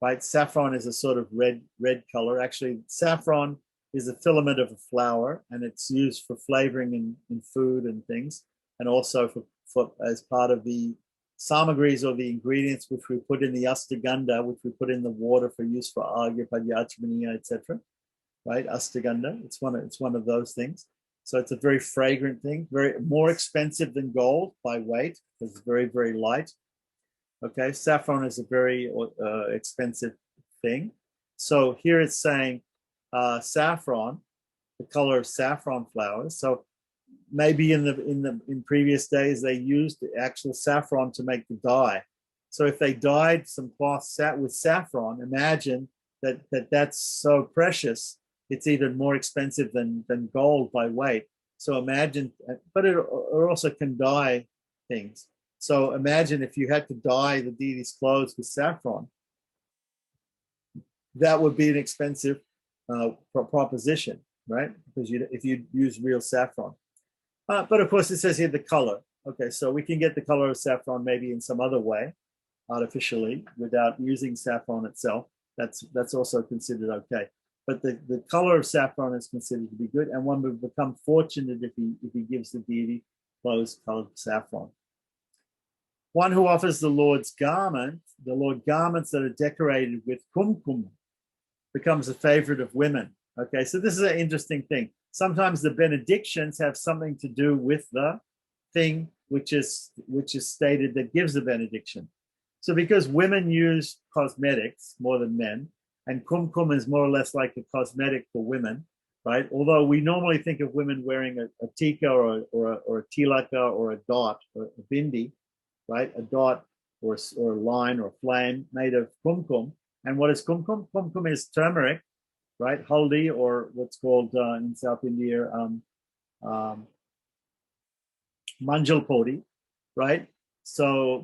right? Saffron is a sort of red color. Actually, saffron is a filament of a flower, and it's used for flavoring in food and things, and also for as part of the samagris or the ingredients which we put in the astagandha, which we put in the water for use for agya, padyachmaniya, etc. Right, astagandha. It's one of those things. So it's a very fragrant thing, very more expensive than gold by weight because it's very, very light. Okay, saffron is a very expensive thing. So here it's saying saffron, the color of saffron flowers. So maybe in previous days they used the actual saffron to make the dye. So if they dyed some cloth with saffron, imagine that's so precious. It's even more expensive than gold by weight. So imagine, but it also can dye things. So imagine if you had to dye the deity's clothes with saffron, that would be an expensive proposition, right? Because if you use real saffron. But of course, it says here the color. Okay, so we can get the color of saffron maybe in some other way, artificially, without using saffron itself. That's also considered okay. But the color of saffron is considered to be good, and one would become fortunate if he gives the deity clothes colored saffron. One who offers the Lord garments that are decorated with kumkum becomes a favorite of women. Okay, so this is an interesting thing. Sometimes the benedictions have something to do with the thing which is stated that gives the benediction. So because women use cosmetics more than men, and kumkum is more or less like a cosmetic for women, right? Although we normally think of women wearing a tika or a tilaka or a dot or a bindi, right? A dot or a line or flame made of kumkum. And what is kumkum? Kumkum is turmeric, right? Haldi, or what's called in South India, manjal podi, right? So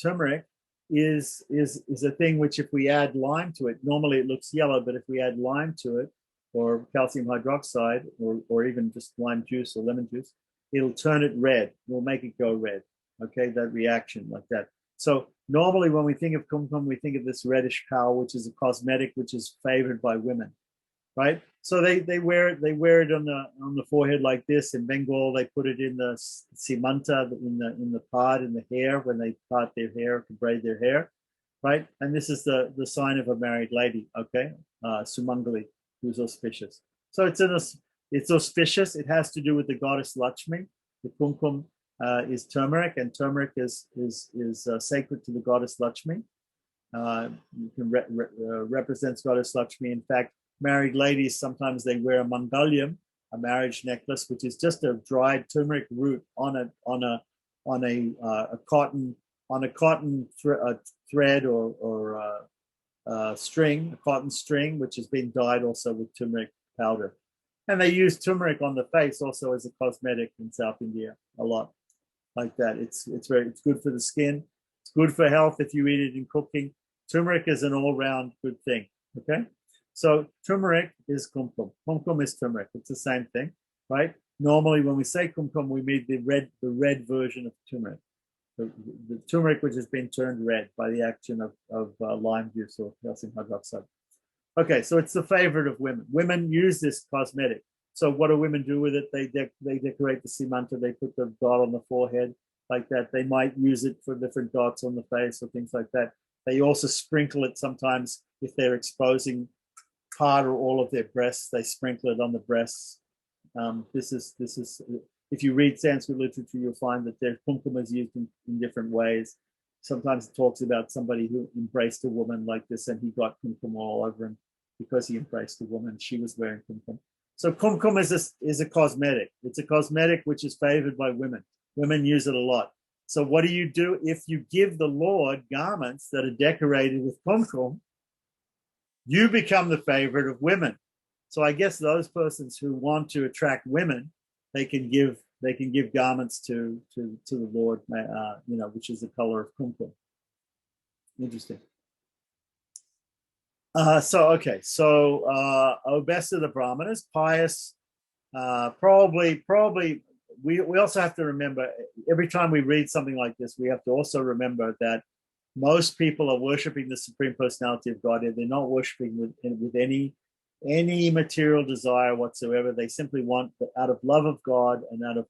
turmeric is a thing which, if we add lime to it, normally it looks yellow, but if we add lime to it, or calcium hydroxide, or even just lime juice or lemon juice, it'll turn it red. We'll make it go red. Okay, that reaction like that. So normally when we think of kumkum, we think of this reddish power, which is a cosmetic which is favored by women, right? So they wear it on the forehead like this. In Bengal, they put it in the simanta, in the part in the hair when they part their hair to braid their hair, right? And this is the sign of a married lady, okay, Sumangali, who's auspicious. So it's auspicious. It has to do with the goddess Lakshmi. The kumkum is turmeric, and turmeric is sacred to the goddess Lakshmi. You can represents goddess Lakshmi. In fact, married ladies sometimes they wear a mangalyam, a marriage necklace, which is just a dried turmeric root on a cotton thread or string, a cotton string, which has been dyed also with turmeric powder. And they use turmeric on the face also as a cosmetic in South India a lot, like that. It's good for the skin. It's good for health if you eat it in cooking. Turmeric is an all-round good thing. Okay, so turmeric is kumkum. Kumkum is turmeric. It's the same thing, right? Normally, when we say kumkum, we mean the red version of turmeric, the turmeric which has been turned red by the action of lime juice or calcium hydroxide. Okay, so it's the favorite of women. Women use this cosmetic. So what do women do with it? They decorate the simanta. They put the dot on the forehead like that. They might use it for different dots on the face or things like that. They also sprinkle it sometimes if they're exposing part or all of their breasts. They sprinkle it on the breasts. This is if you read Sanskrit literature, you'll find that their kumkum is used in different ways. Sometimes it talks about somebody who embraced a woman like this and he got kumkum all over him because he embraced a woman. She was wearing kumkum. So kumkum is a cosmetic. It's a cosmetic which is favored by women. Women use it a lot. So what do you do if you give the Lord garments that are decorated with kumkum? You become the favorite of women. So I guess those persons who want to attract women, they can give garments to the Lord, which is the color of kumkum. Interesting. So best of the brahmanas, pious. Probably. We also have to remember every time we read something like this, we have to also remember that most people are worshiping the Supreme Personality of Godhead. They're not worshiping with any material desire whatsoever. They simply want, out of love of God and out of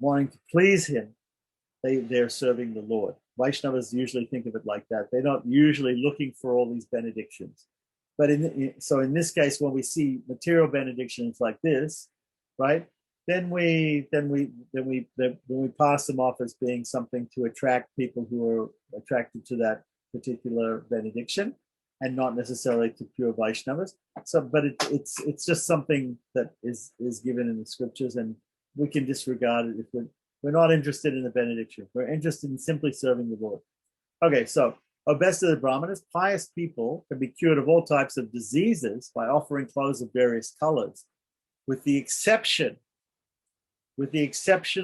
wanting to please Him, they're serving the Lord. Vaishnavas usually think of it like that. They're not usually looking for all these benedictions. But so in this case, when we see material benedictions like this, right, then we pass them off as being something to attract people who are attracted to that particular benediction, and not necessarily to pure Vaishnavas. So, but it's just something that is given in the scriptures, and we can disregard it if we're not interested in the benediction. We're interested in simply serving the Lord. Okay, so best of the brahmanas, pious people can be cured of all types of diseases by offering clothes of various colors, with the exception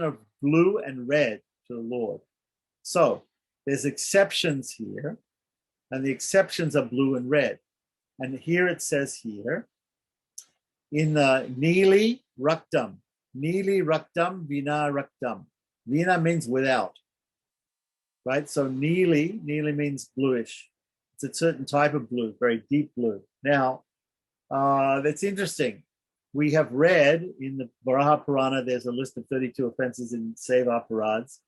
of blue and red to the Lord. So there's exceptions here, and the exceptions are blue and red. And here it says here, in the Nili Raktam, Vina Raktam. Vina means without, right? So Nili means bluish. It's a certain type of blue, very deep blue. Now, that's interesting. We have read in the Varaha Purana, there's a list of 32 offenses in Seva Parads,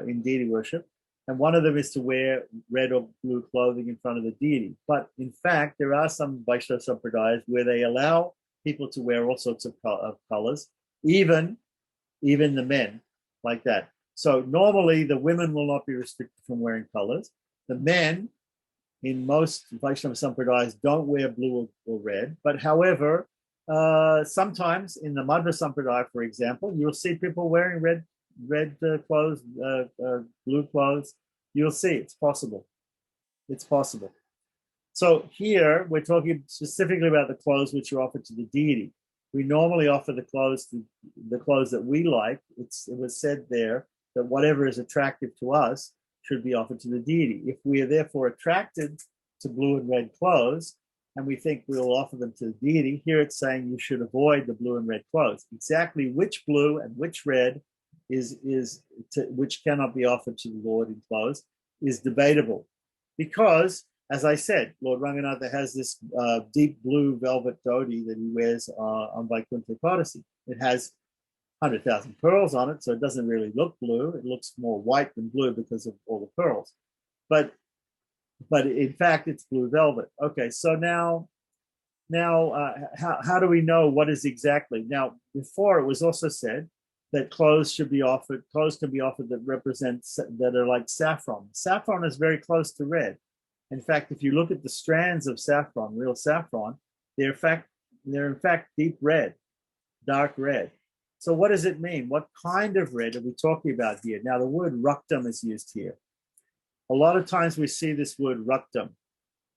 in deity worship. And one of them is to wear red or blue clothing in front of the deity. But in fact, there are some Vaishnava Sampradayas where they allow people to wear all sorts of colors, even the men, like that. So normally the women will not be restricted from wearing colors. The men in most Vaishnava Sampradayas don't wear blue or red. But however, sometimes in the Madhva Sampradaya, for example, you'll see people wearing red clothes, blue clothes. You'll see it's possible. It's possible. So here we're talking specifically about the clothes which are offered to the deity. We normally offer the clothes that we like. It was said there that whatever is attractive to us should be offered to the deity. If we are therefore attracted to blue and red clothes, and we think we'll offer them to the deity, here it's saying you should avoid the blue and red clothes. Exactly which blue and which red which cannot be offered to the Lord in clothes is debatable, because, as I said, Lord Ranganatha has this deep blue velvet dhoti that he wears on Vaikuntha Ekadasi. It has 100,000 pearls on it, so it doesn't really look blue. It looks more white than blue because of all the pearls. But in fact, it's blue velvet. Okay, so now how do we know what is exactly? Now, before it was also said that clothes can be offered that are like saffron. Saffron is very close to red. In fact, if you look at the strands of saffron, real saffron, they're in fact deep red, dark red. So what does it mean? What kind of red are we talking about here? Now, the word raktam is used here. A lot of times we see this word raktam.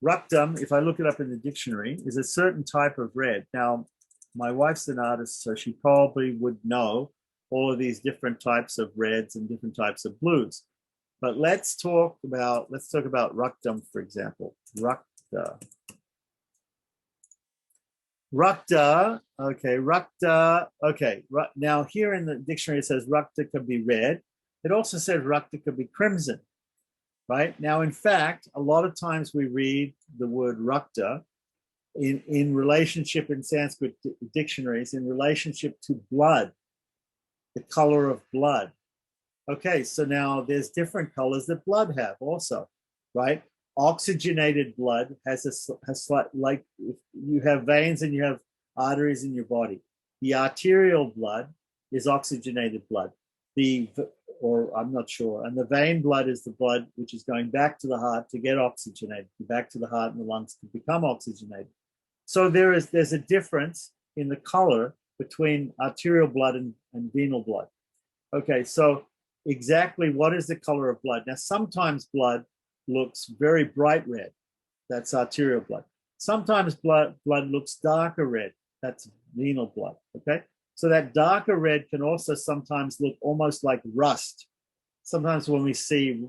Raktam, if I look it up in the dictionary, is a certain type of red. Now, my wife's an artist, so she probably would know all of these different types of reds and different types of blues. But let's talk about Raktam, for example. Rakta. Rakta, okay, Rakta, okay. Now here in the dictionary it says Rakta could be red. It also says Rakta could be crimson, right? Now, in fact, a lot of times we read the word Rakta in relationship in Sanskrit dictionaries, in relationship to blood, the color of blood. Okay, so now there's different colors that blood have also, right? Oxygenated blood has like if you have veins and you have arteries in your body. The arterial blood is oxygenated blood. Or I'm not sure. And the vein blood is the blood which is going back to the heart to get oxygenated, back to the heart and the lungs to become oxygenated. So there's a difference in the color between arterial blood and venal blood. Okay, so exactly what is the color of blood? Now, sometimes blood looks very bright red. That's arterial blood. Sometimes blood looks darker red. That's venal blood. Okay, so that darker red can also sometimes look almost like rust. Sometimes when we see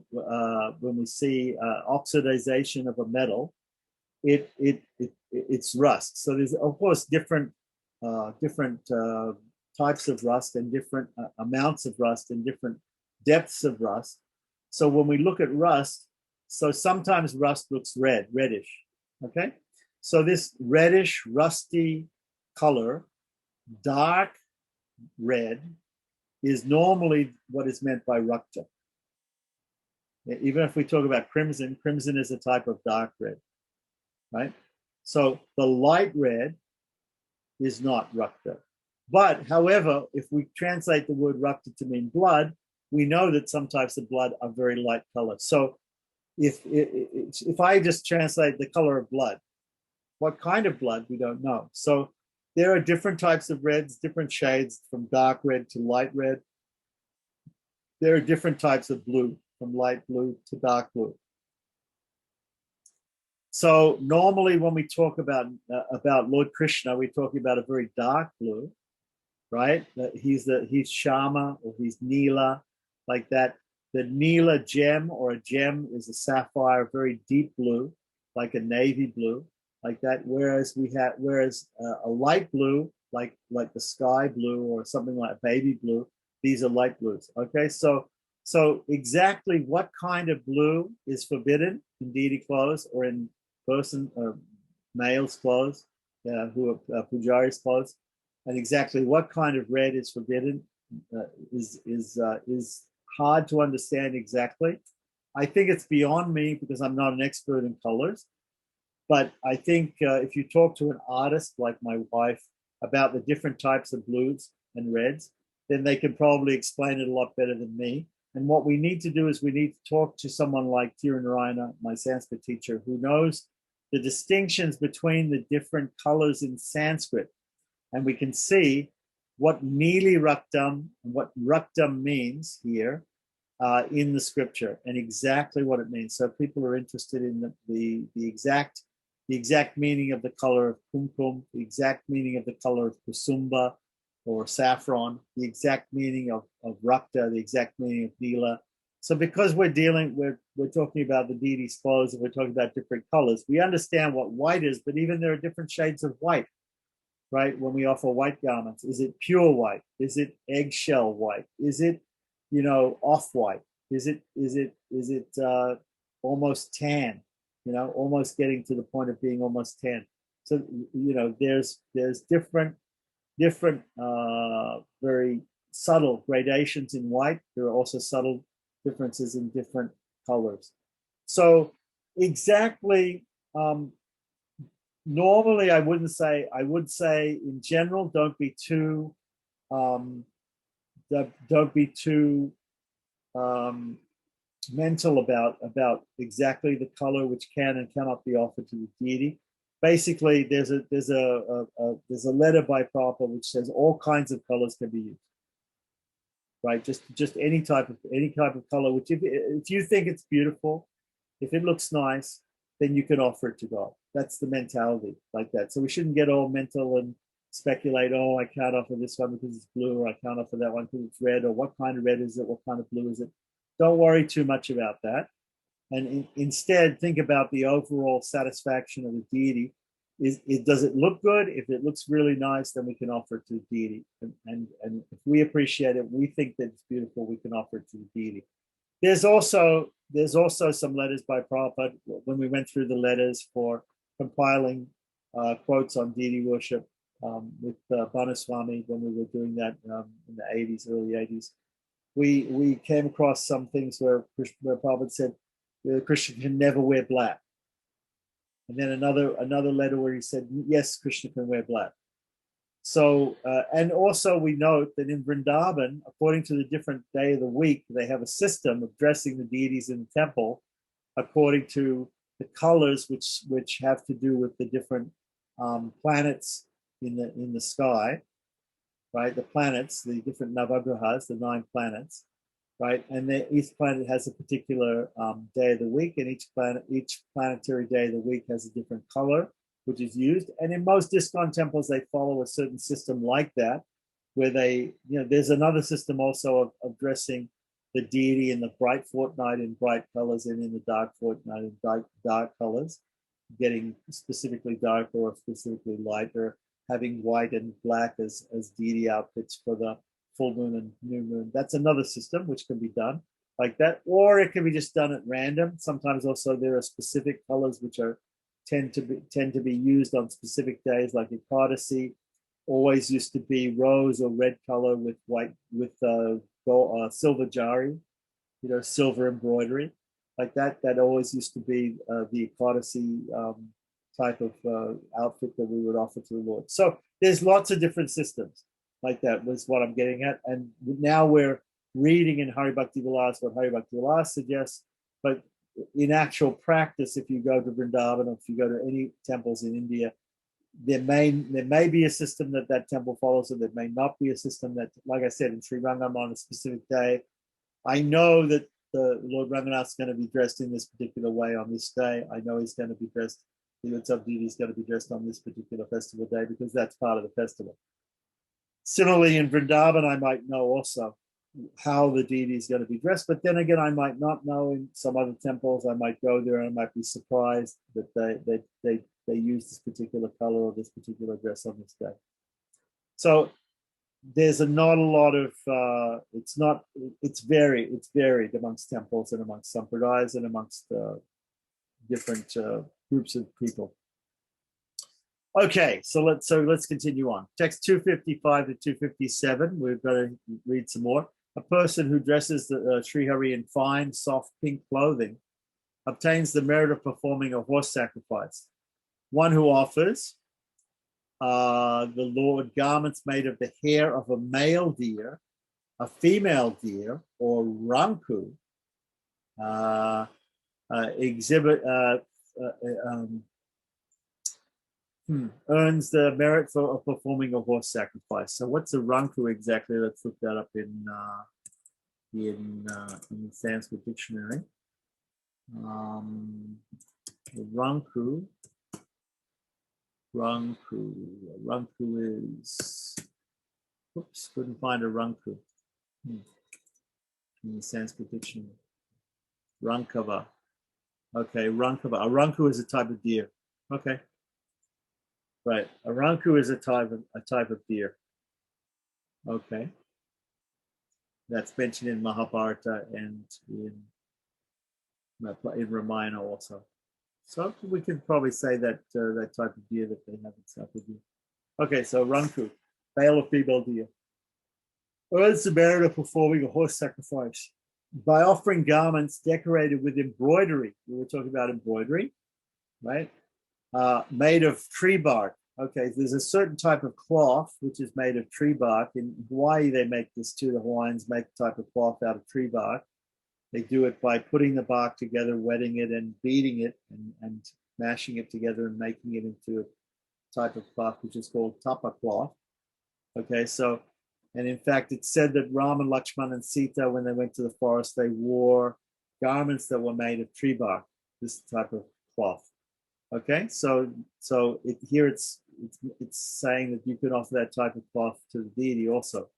oxidization of a metal, it's rust. So there's of course different types of rust and different amounts of rust and different depths of rust. So when we look at rust, so sometimes rust looks reddish. Okay, so this reddish, rusty color, dark red, is normally what is meant by Rakta. Even if we talk about crimson, crimson is a type of dark red, right? So the light red is not Rakta. But however, if we translate the word Rakta to mean blood, we know that some types of blood are very light color. So if I just translate the color of blood, what kind of blood, we don't know. So there are different types of reds, different shades from dark red to light red. There are different types of blue, from light blue to dark blue. So normally when we talk about Lord Krishna, we're talking about a very dark blue, right? He's Shama or he's Neela, like that. The Neela gem or a gem is a sapphire, very deep blue, like a navy blue, like that. Whereas a light blue, like the sky blue or something like baby blue, these are light blues. Okay, so exactly what kind of blue is forbidden in deity clothes or in person or males' clothes, who are pujaris' clothes, and exactly what kind of red is forbidden is hard to understand exactly. I think it's beyond me because I'm not an expert in colors. But I think if you talk to an artist like my wife about the different types of blues and reds, then they can probably explain it a lot better than me. And what we need to do is we need to talk to someone like Tirunarayana, my Sanskrit teacher, who knows the distinctions between the different colors in Sanskrit. And we can see what Nili Raktam and what Raktam means here in the scripture and exactly what it means. So people are interested in the exact meaning of the color of kumkum, the exact meaning of the color of kusumba or saffron, the exact meaning of Rakta, the exact meaning of Neela. So because we're talking about the deity's clothes and we're talking about different colors, we understand what white is, but even there are different shades of white, right? When we offer white garments, is it pure white? Is it eggshell white? Is it, off-white? Is it almost tan? Almost getting to the point of being almost tan. So, there's different very subtle gradations in white. There are also subtle differences in different colors. So exactly, normally I would say in general, don't be too mental about exactly the color which can and cannot be offered to the deity. Basically, there's a letter by Prabhupada which says all kinds of colors can be used, right? Just any type of color. Which if you think it's beautiful, if it looks nice, then you can offer it to God. That's the mentality like that. So we shouldn't get all mental and speculate, oh, I can't offer this one because it's blue, or I can't offer that one because it's red, or what kind of red is it, what kind of blue is it. Don't worry too much about that. And instead, think about the overall satisfaction of the deity. Does it look good? If it looks really nice, then we can offer it to the deity. And if we appreciate it, we think that it's beautiful, we can offer it to the deity. There's also some letters by Prabhupada when we went through the letters for compiling quotes on deity worship with Banaswami when we were doing that in the 80s, early 80s. We came across some things where Prabhupada said Krishna can never wear black. And then another letter where he said, yes, Krishna can wear black. So, and also we note that in Vrindavan, according to the different day of the week, they have a system of dressing the deities in the temple according to the colors which have to do with the different planets in the sky, right? The planets, the different navagrahas, the 9 planets, right? And each planet has a particular day of the week, and each planetary day of the week has a different color which is used. And in most ISKCON temples, they follow a certain system like that, where there's another system also of dressing the deity in the bright fortnight in bright colors and in the dark fortnight in dark colors, getting specifically darker or specifically lighter, having white and black as deity outfits for the full moon and new moon. That's another system which can be done like that, or it can be just done at random. Sometimes also there are specific colors which tend to be used on specific days, like Ekadasi always used to be rose or red color with silver jari, silver embroidery, like that. That always used to be the Ekadasi type of outfit that we would offer to the Lord. So there's lots of different systems like that, was what I'm getting at. And now we're reading in Hari Bhakti Vilasa what Hari Bhakti Vilasa suggests, but in actual practice, if you go to Vrindavan or if you go to any temples in India, there may be a system that temple follows, or there may not be a system that, like I said, in Sri Rangam on a specific day. I know that the Lord Ranganath is going to be dressed in this particular way on this day. I know he's going to be dressed, the Utsav deity is going to be dressed on this particular festival day because that's part of the festival. Similarly, in Vrindavan, I might know also how the deity is going to be dressed, but then again, I might not know. In some other temples, I might go there and I might be surprised that they use this particular color or this particular dress on this day. So there's not a lot of it's varied amongst temples and amongst sampradayas and amongst different groups of people. Okay, so let's continue on. Text 255 to 257. We're going to read some more. A person who dresses the Sri Hari in fine, soft pink clothing obtains the merit of performing a horse sacrifice. One who offers the Lord garments made of the hair of a male deer, a female deer, or ranku, earns the merit for performing a horse sacrifice. So what's a ranku exactly? Let's look that up in the Sanskrit dictionary. Ranku is, oops, couldn't find a ranku in the Sanskrit dictionary. Rankava. Okay, rankava. A ranku is a type of deer. Okay. Right. A ranku is a type of deer. Okay. That's mentioned in Mahabharata and in Ramayana also. So we can probably say that that type of deer that they have in South India. Okay, so ranku, male or female deer, earns the merit of performing a horse sacrifice by offering garments decorated with embroidery. We were talking about embroidery, right? Made of tree bark. Okay, there's a certain type of cloth which is made of tree bark. In Hawaii, they make this too. The Hawaiians make a type of cloth out of tree bark. They do it by putting the bark together, wetting it, and beating it, and mashing it together and making it into a type of cloth which is called tapa cloth. Okay, so, and in fact, it's said that Ram and Lakshman and Sita, when they went to the forest, they wore garments that were made of tree bark, this type of cloth. Okay, so here it's saying that you can offer that type of cloth to the deity also.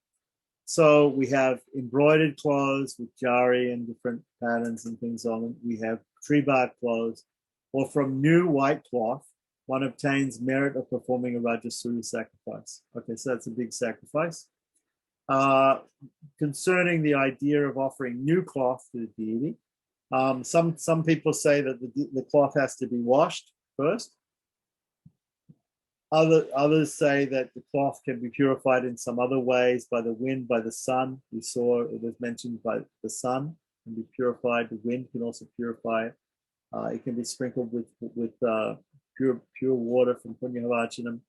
So we have embroidered clothes with jari and different patterns and things on them. We have tree bark clothes, or from new white cloth, one obtains merit of performing a Rajasuya sacrifice. Okay, so that's a big sacrifice. Concerning the idea of offering new cloth to the deity, some people say that the cloth has to be washed first. Others say that the cloth can be purified in some other ways, by the wind, by the sun. We saw it was mentioned by the sun can be purified. The wind can also purify it. It can be sprinkled with pure water from Punyavachanam.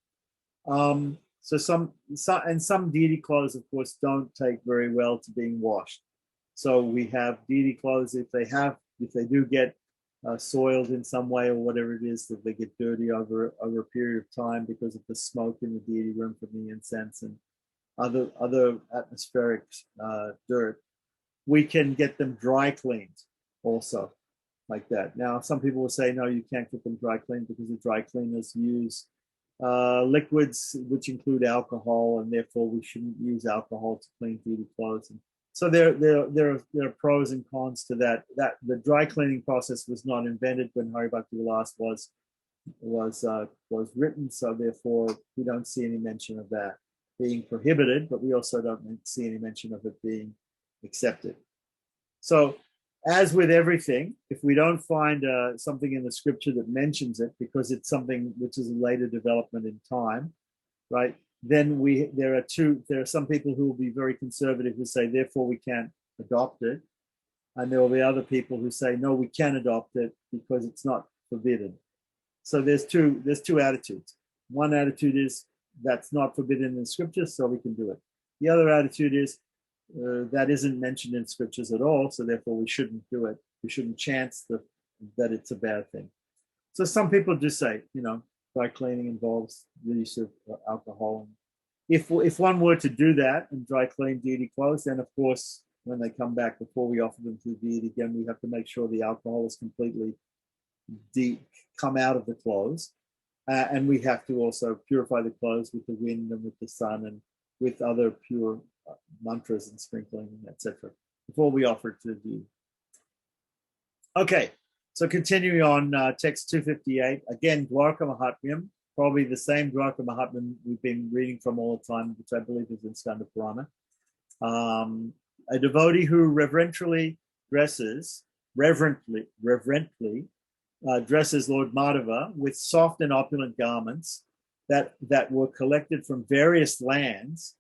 So some deity clothes, of course, don't take very well to being washed. So we have deity clothes if they do get soiled in some way or whatever it is, that they get dirty over a period of time because of the smoke in the deity room from the incense and other atmospheric dirt. We can get them dry cleaned also like that. Now, some people will say, no, you can't get them dry cleaned because the dry cleaners use liquids which include alcohol, and therefore we shouldn't use alcohol to clean deity clothes. And so there are pros and cons to that. That the dry cleaning process was not invented when Hari Bhakti Vilasa was written, so therefore we don't see any mention of that being prohibited, but we also don't see any mention of it being accepted. So, as with everything, if we don't find something in the scripture that mentions it, because it's something which is a later development in time, right? Then there are some people who will be very conservative who say, therefore we can't adopt it. And there will be other people who say, no, we can adopt it because it's not forbidden. So there's two attitudes. One attitude is that's not forbidden in the scriptures, so we can do it. The other attitude is that isn't mentioned in scriptures at all, so therefore we shouldn't do it. We shouldn't chance that it's a bad thing. So some people do say, dry cleaning involves the use of alcohol. If one were to do that and dry clean deity clothes, then of course, when they come back, before we offer them to the deity again, we have to make sure the alcohol is completely come out of the clothes. And we have to also purify the clothes with the wind and with the sun and with other pure mantras and sprinkling, etc., before we offer it to the deity. Okay, so continuing on text 258, again, Dwarka Mahatmyam, probably the same Dwarka Mahatmyam we've been reading from all the time, which I believe is in Skanda Purana. A devotee who reverently dresses Lord Madhava with soft and opulent garments that were collected from various lands.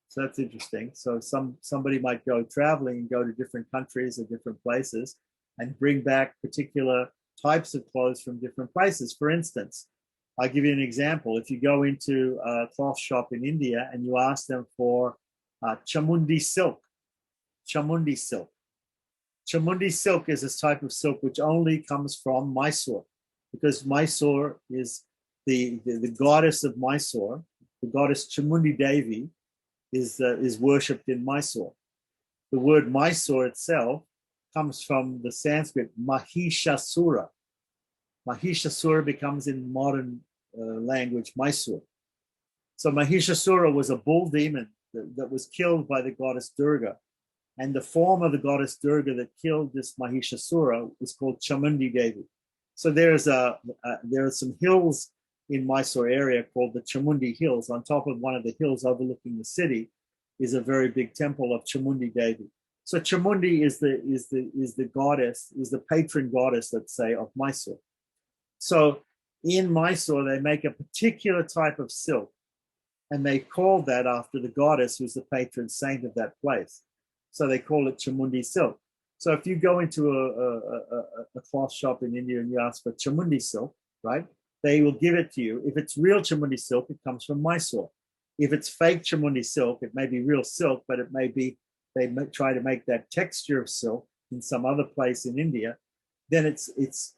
So that's interesting. So somebody might go traveling and go to different countries or different places and bring back particular types of clothes from different places. For instance, I'll give you an example. If you go into a cloth shop in India and you ask them for Chamundi silk. Chamundi silk is this type of silk which only comes from Mysore, because Mysore is the goddess of Mysore. The goddess Chamundi Devi is worshipped in Mysore. The word Mysore itself comes from the Sanskrit Mahishasura. Mahishasura becomes in modern language Mysore. So Mahishasura was a bull demon that was killed by the goddess Durga. And the form of the goddess Durga that killed this Mahishasura is called Chamundi Devi. So there are some hills in Mysore area called the Chamundi Hills. On top of one of the hills overlooking the city is a very big temple of Chamundi Devi. So Chamundi is the goddess, is the patron goddess, let's say, of Mysore. So in Mysore, they make a particular type of silk, and they call that after the goddess who's the patron saint of that place. So they call it Chamundi silk. So if you go into a cloth shop in India and you ask for Chamundi silk, right, they will give it to you. If it's real Chamundi silk, it comes from Mysore. If it's fake Chamundi silk, it may be real silk, but it may be they try to make that texture of silk in some other place in India. Then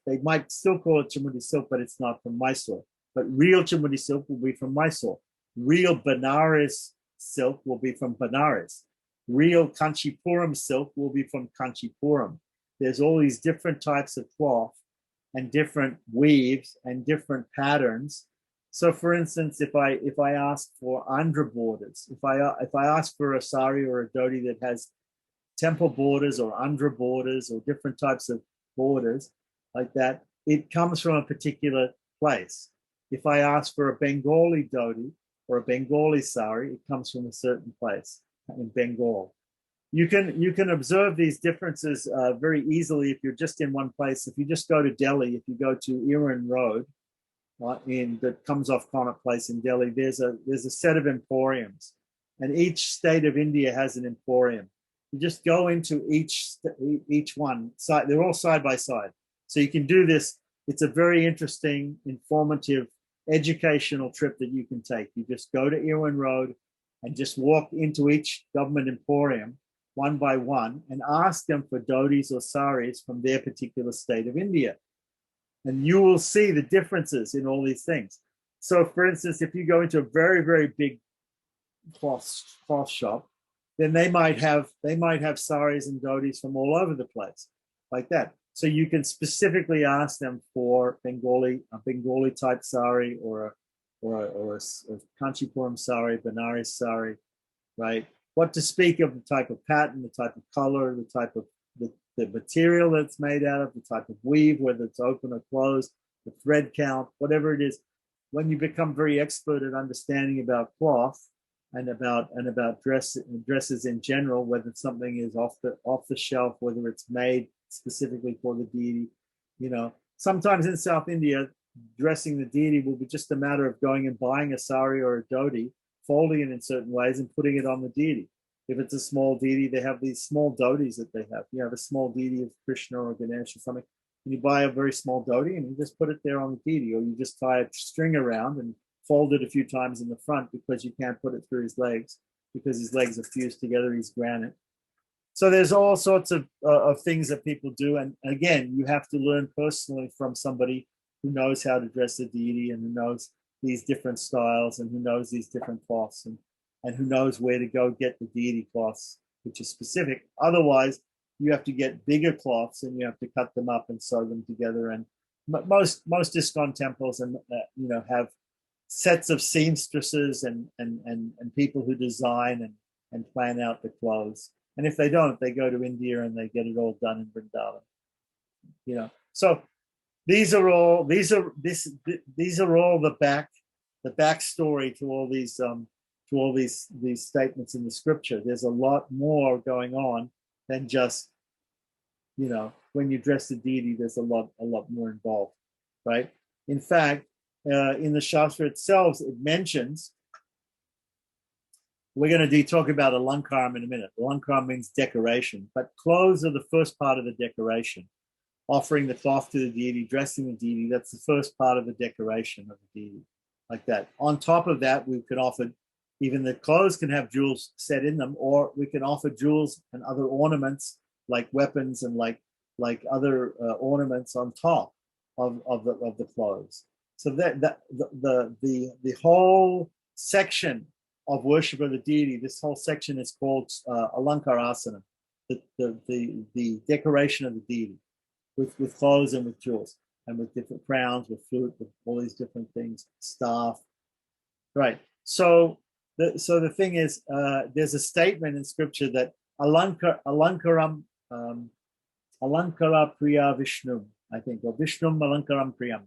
they might still call it Chamundi silk, but it's not from Mysore. But real Chamundi silk will be from Mysore. Real Benares silk will be from Benares. Real Kanchipuram silk will be from Kanchipuram. There's all these different types of cloth, and different weaves and different patterns. So, for instance, if I ask for andhra borders, if I ask for a sari or a dhoti that has temple borders or andhra borders or different types of borders like that, it comes from a particular place. If I ask for a Bengali dhoti or a Bengali sari, it comes from a certain place in Bengal. You can observe these differences very easily if you're just in one place. If you just go to Delhi, if you go to Irwin Road, that comes off Connaught Place in Delhi, there's a set of emporiums, and each state of India has an emporium. You just go into each one. They're all side by side, so you can do this. It's a very interesting, informative, educational trip that you can take. You just go to Irwin Road and just walk into each government emporium one by one and ask them for dhotis or saris from their particular state of India. And you will see the differences in all these things. So, for instance, if you go into a very, very big cloth shop, then they might have saris and dhotis from all over the place, like that. So you can specifically ask them for a Bengali type sari or a Kanchipuram sari, Benares sari, right? What to speak of the type of pattern, the type of color, the type of the material that's made out of, the type of weave, whether it's open or closed, the thread count, whatever it is. When you become very expert at understanding about cloth and about dresses in general, whether something is off the shelf, whether it's made specifically for the deity, sometimes in South India, dressing the deity will be just a matter of going and buying a sari or a dhoti, folding it in certain ways and putting it on the deity. If it's a small deity, they have these small dhotis that they have. You have a small deity of Krishna or Ganesh or something, and you buy a very small dhoti and you just put it there on the deity, or you just tie a string around and fold it a few times in the front because you can't put it through his legs because his legs are fused together. He's granite. So there's all sorts of things that people do. And again, you have to learn personally from somebody who knows how to dress the deity and who knows these different styles and who knows these different cloths and who knows where to go get the deity cloths, which is specific. Otherwise, you have to get bigger cloths and you have to cut them up and sew them together. And most ISKCON temples have sets of seamstresses and people who design and plan out the clothes. And if they don't, they go to India and they get it all done in Vrindavan. So these are all the backstory to all these statements in the scripture. There's a lot more going on than just when you dress the deity. There's a lot more involved, right? In fact, in the Shastra itself, it mentions. We're going to talk about alankaram in a minute. Alankaram means decoration, but clothes are the first part of the decoration. Offering the cloth to the deity, dressing the deity, that's the first part of the decoration of the deity, like that. On top of that, we can offer, even the clothes can have jewels set in them, or we can offer jewels and other ornaments like weapons and like other ornaments on top of the clothes. So that the whole section of worship of the deity, this whole section is called alankarasana, the decoration of the deity with clothes and with jewels and with different crowns, with flute, with all these different things, staff, right? So the thing is, there's a statement in scripture that alankaram alankara priya Vishnu, I think, or Vishnum alankaram priyam,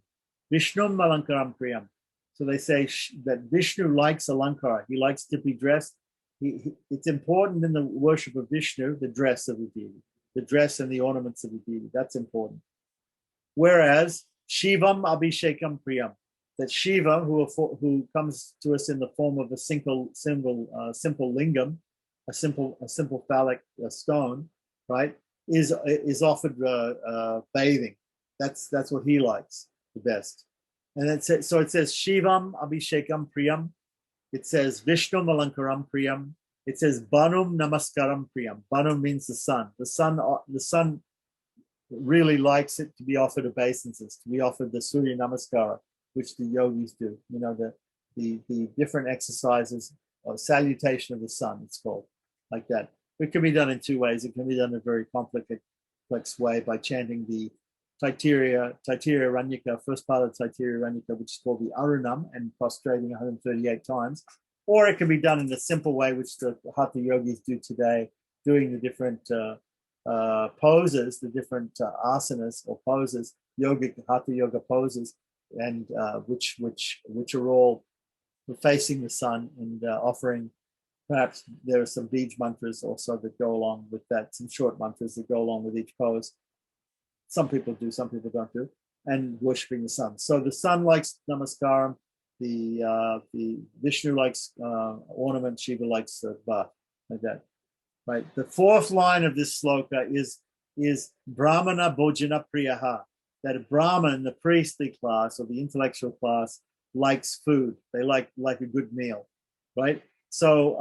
Vishnum alankaram priyam. So they say that Vishnu likes alankara. He likes to be dressed. It's important in the worship of Vishnu, the dress of the deity, the dress and the ornaments of the deity. That's important. Whereas Shivam Abhishekam Priyam, that Shiva, who comes to us in the form of a simple lingam, a simple phallic stone, right, is offered bathing. That's what he likes the best. And it says Shivam Abhishekam Priyam. It says Vishnu Alankaram Priyam. It says Banum Namaskaram Priyam. Banum means the sun. The sun really likes it to be offered obeisances, to be offered the Surya Namaskara, which the yogis do. The different exercises or salutation of the sun, it's called, like that. It can be done in two ways. It can be done in a very complex way by chanting the Taittiriya Ranyaka, first part of Taittiriya Ranyaka, which is called the Arunam, and prostrating 138 times. Or it can be done in a simple way, which the Hatha yogis do today, doing the different poses, the different asanas or poses, yogic Hatha yoga poses, and which are all facing the sun and offering. Perhaps there are some beej mantras also that go along with that, some short mantras that go along with each pose. Some people do, some people don't do, and worshiping the sun. So the sun likes namaskaram, the Vishnu likes ornament, Shiva likes bath, like that. Right. The fourth line of this sloka is Brahmana Bhojana Priyaha, that a Brahman, the priestly class or the intellectual class, likes food. They like a good meal, right? So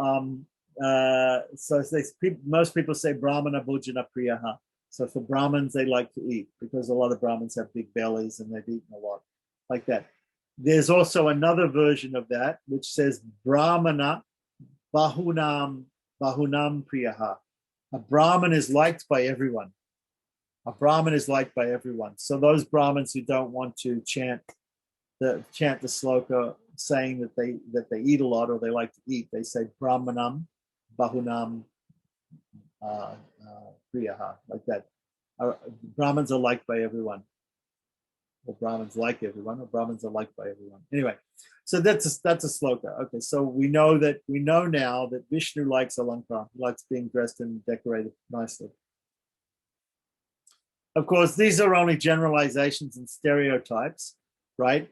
most people say Brahmana Bhojana Priyaha. So for Brahmins, they like to eat because a lot of Brahmins have big bellies and they've eaten a lot, like that. There's also another version of that which says Brahmana Bahunam Priyaha. A Brahmin is liked by everyone. A Brahmin is liked by everyone. So those Brahmins who don't want to chant the sloka saying that they eat a lot or they like to eat, they say Brahmanam Bahunam Priyaha, like that. Brahmins are liked by everyone. Or Brahmins like everyone, or Brahmins are liked by everyone. Anyway, so that's a sloka. Okay, so we know now that Vishnu likes alankar. He likes being dressed and decorated nicely. Of course, these are only generalizations and stereotypes, right?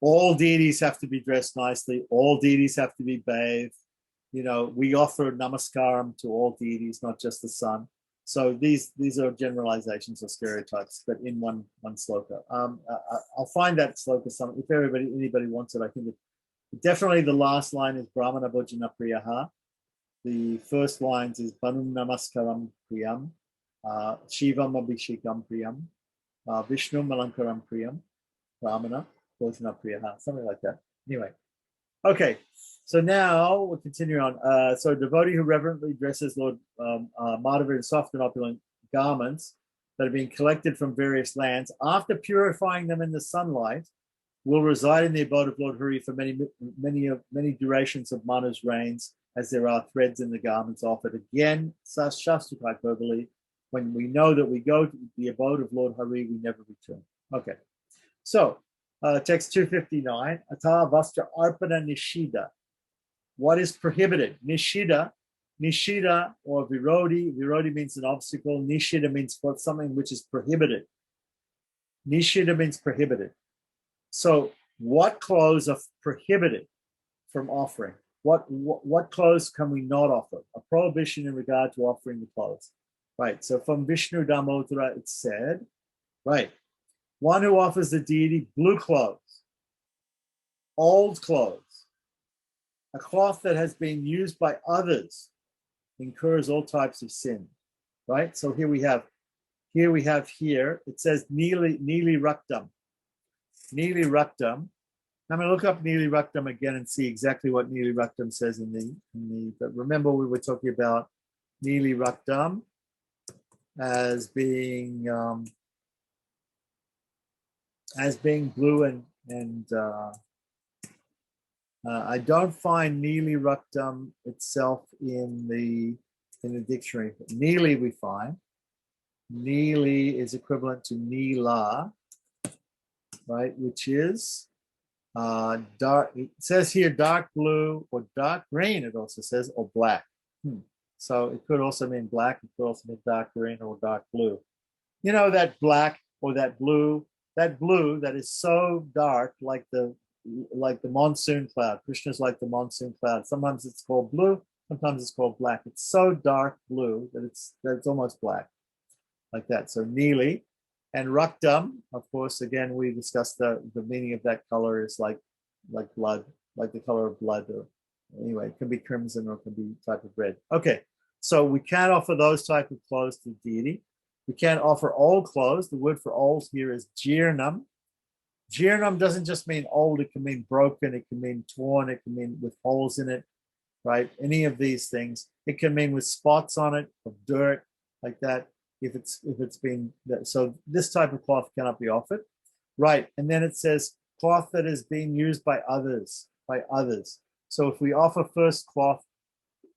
All deities have to be dressed nicely. All deities have to be bathed. You know, we offer namaskaram to all deities, not just the sun. So these are generalizations or stereotypes, but in one sloka. I'll find that sloka if anybody wants it. I think definitely the last line is Brahmana Bhojana Priyaha. The first lines is Banum Namaskaram Priyam, Shivam Abhishekam Priyam, Vishnu Malankaram Priyam, Brahmana Bhojana Priyaha, something like that. Anyway, okay. So now we'll continue on. So a devotee who reverently dresses Lord Madhava in soft and opulent garments that are being collected from various lands, after purifying them in the sunlight, will reside in the abode of Lord Hari for many durations of Manu's reigns, as there are threads in the garments offered. Again, Shastra hyperbole. When we know that we go to the abode of Lord Hari, we never return. Okay. So text 259, Ata Vastra Arpana Nishida. What is prohibited? Nishida or Virodi. Virodi means an obstacle. Nishida means something which is prohibited. Nishida means prohibited. So what clothes are prohibited from offering? What clothes can we not offer? A prohibition in regard to offering the clothes. Right. So from Vishnu Damotra, it said, right, one who offers the deity blue clothes, old clothes, a cloth that has been used by others incurs all types of sin, right? So here we have, it says Nili Raktam. Nili Raktam. I'm going to look up Nili Raktam again and see exactly what Nili Raktam says in the, but remember we were talking about Nili Raktam as being blue and I don't find Nili Raktam itself in the dictionary. Nili we find. Nili is equivalent to Nila, right? Which is dark. It says here dark blue or dark green. It also says or black. So it could also mean black. It could also mean dark green or dark blue. You know that black or that blue that is so dark, like the monsoon cloud. Krishna's like the monsoon cloud. Sometimes it's called blue, sometimes it's called black. It's so dark blue that it's almost black, like that. So Nili and Raktam, of course, again, we discussed the meaning of that color is like blood, like the color of blood. Or anyway, it can be crimson or it can be type of red. Okay, so we can't offer those type of clothes to the deity. We can't offer old clothes. The word for old here is jirnam. Jirnam doesn't just mean old, it can mean broken, it can mean torn, it can mean with holes in it, right? Any of these things. It can mean with spots on it, of dirt, like that. if it's been, so this type of cloth cannot be offered. Right. And then it says cloth that is being used by others, So if we offer first cloth,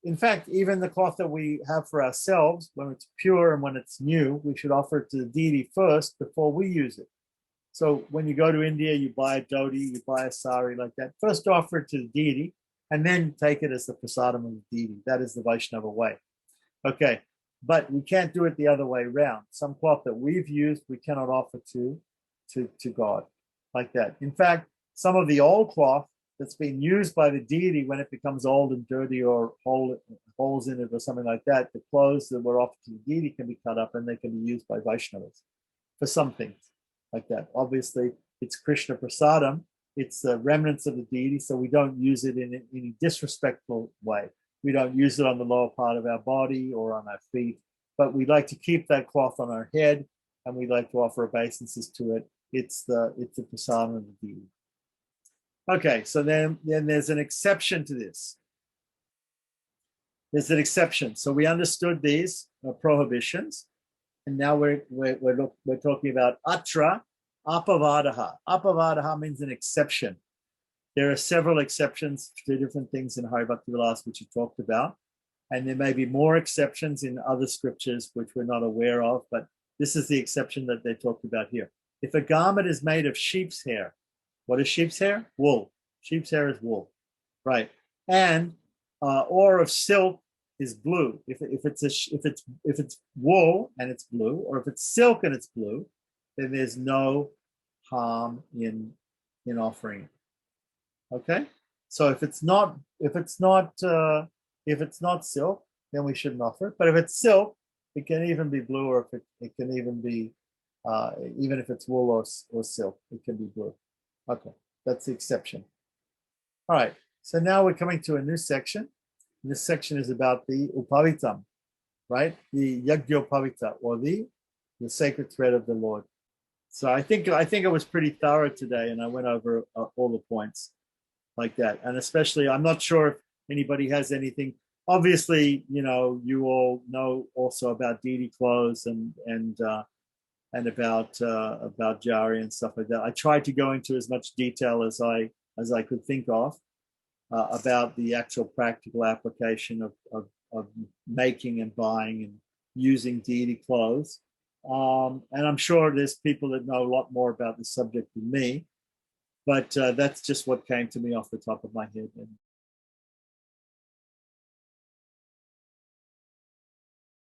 in fact, even the cloth that we have for ourselves, when it's pure and when it's new, we should offer it to the deity first before we use it. So when you go to India, you buy a dhoti, you buy a sari like that. First offer it to the deity and then take it as the prasadam of the deity. That is the Vaishnava way. Okay, but we can't do it the other way around. Some cloth that we've used, we cannot offer to God like that. In fact, some of the old cloth that's been used by the deity, when it becomes old and dirty or holes in it or something like that, the clothes that were offered to the deity can be cut up and they can be used by Vaishnavas for some things like that. Obviously, it's Krishna prasadam. It's the remnants of the deity, so we don't use it in any disrespectful way. We don't use it on the lower part of our body or on our feet, but we like to keep that cloth on our head and we like to offer obeisances to it. It's the prasadam of the deity. Okay, so then there's an exception to this. There's an exception. So we understood these prohibitions, and now we're talking about atra apavadaha. Apavadaha means an exception. There are several exceptions to different things in Hari Bhakti Vilasa, which you talked about, and there may be more exceptions in other scriptures which we're not aware of, but this is the exception that they talked about here. If a garment is made of sheep's hair, what is sheep's hair? Wool. Sheep's hair is wool, right? And or of silk is blue. If it's wool and it's blue, or if it's silk and it's blue, then there's no harm in offering it. Okay, so if it's not silk, then we shouldn't offer it. But if it's silk, it can even be blue, or if it can even be even if it's wool or silk, it can be blue. Okay, that's the exception. All right, so now we're coming to a new section. This section is about the upavitam, right? The yajñopavita, or the sacred thread of the Lord. So I think I was pretty thorough today, and I went over all the points like that. And especially, I'm not sure if anybody has anything. Obviously, you all know also about deity clothes and about jari and stuff like that. I tried to go into as much detail as I could think of about the actual practical application of making and buying and using deity clothes. And I'm sure there's people that know a lot more about the subject than me, but that's just what came to me off the top of my head. And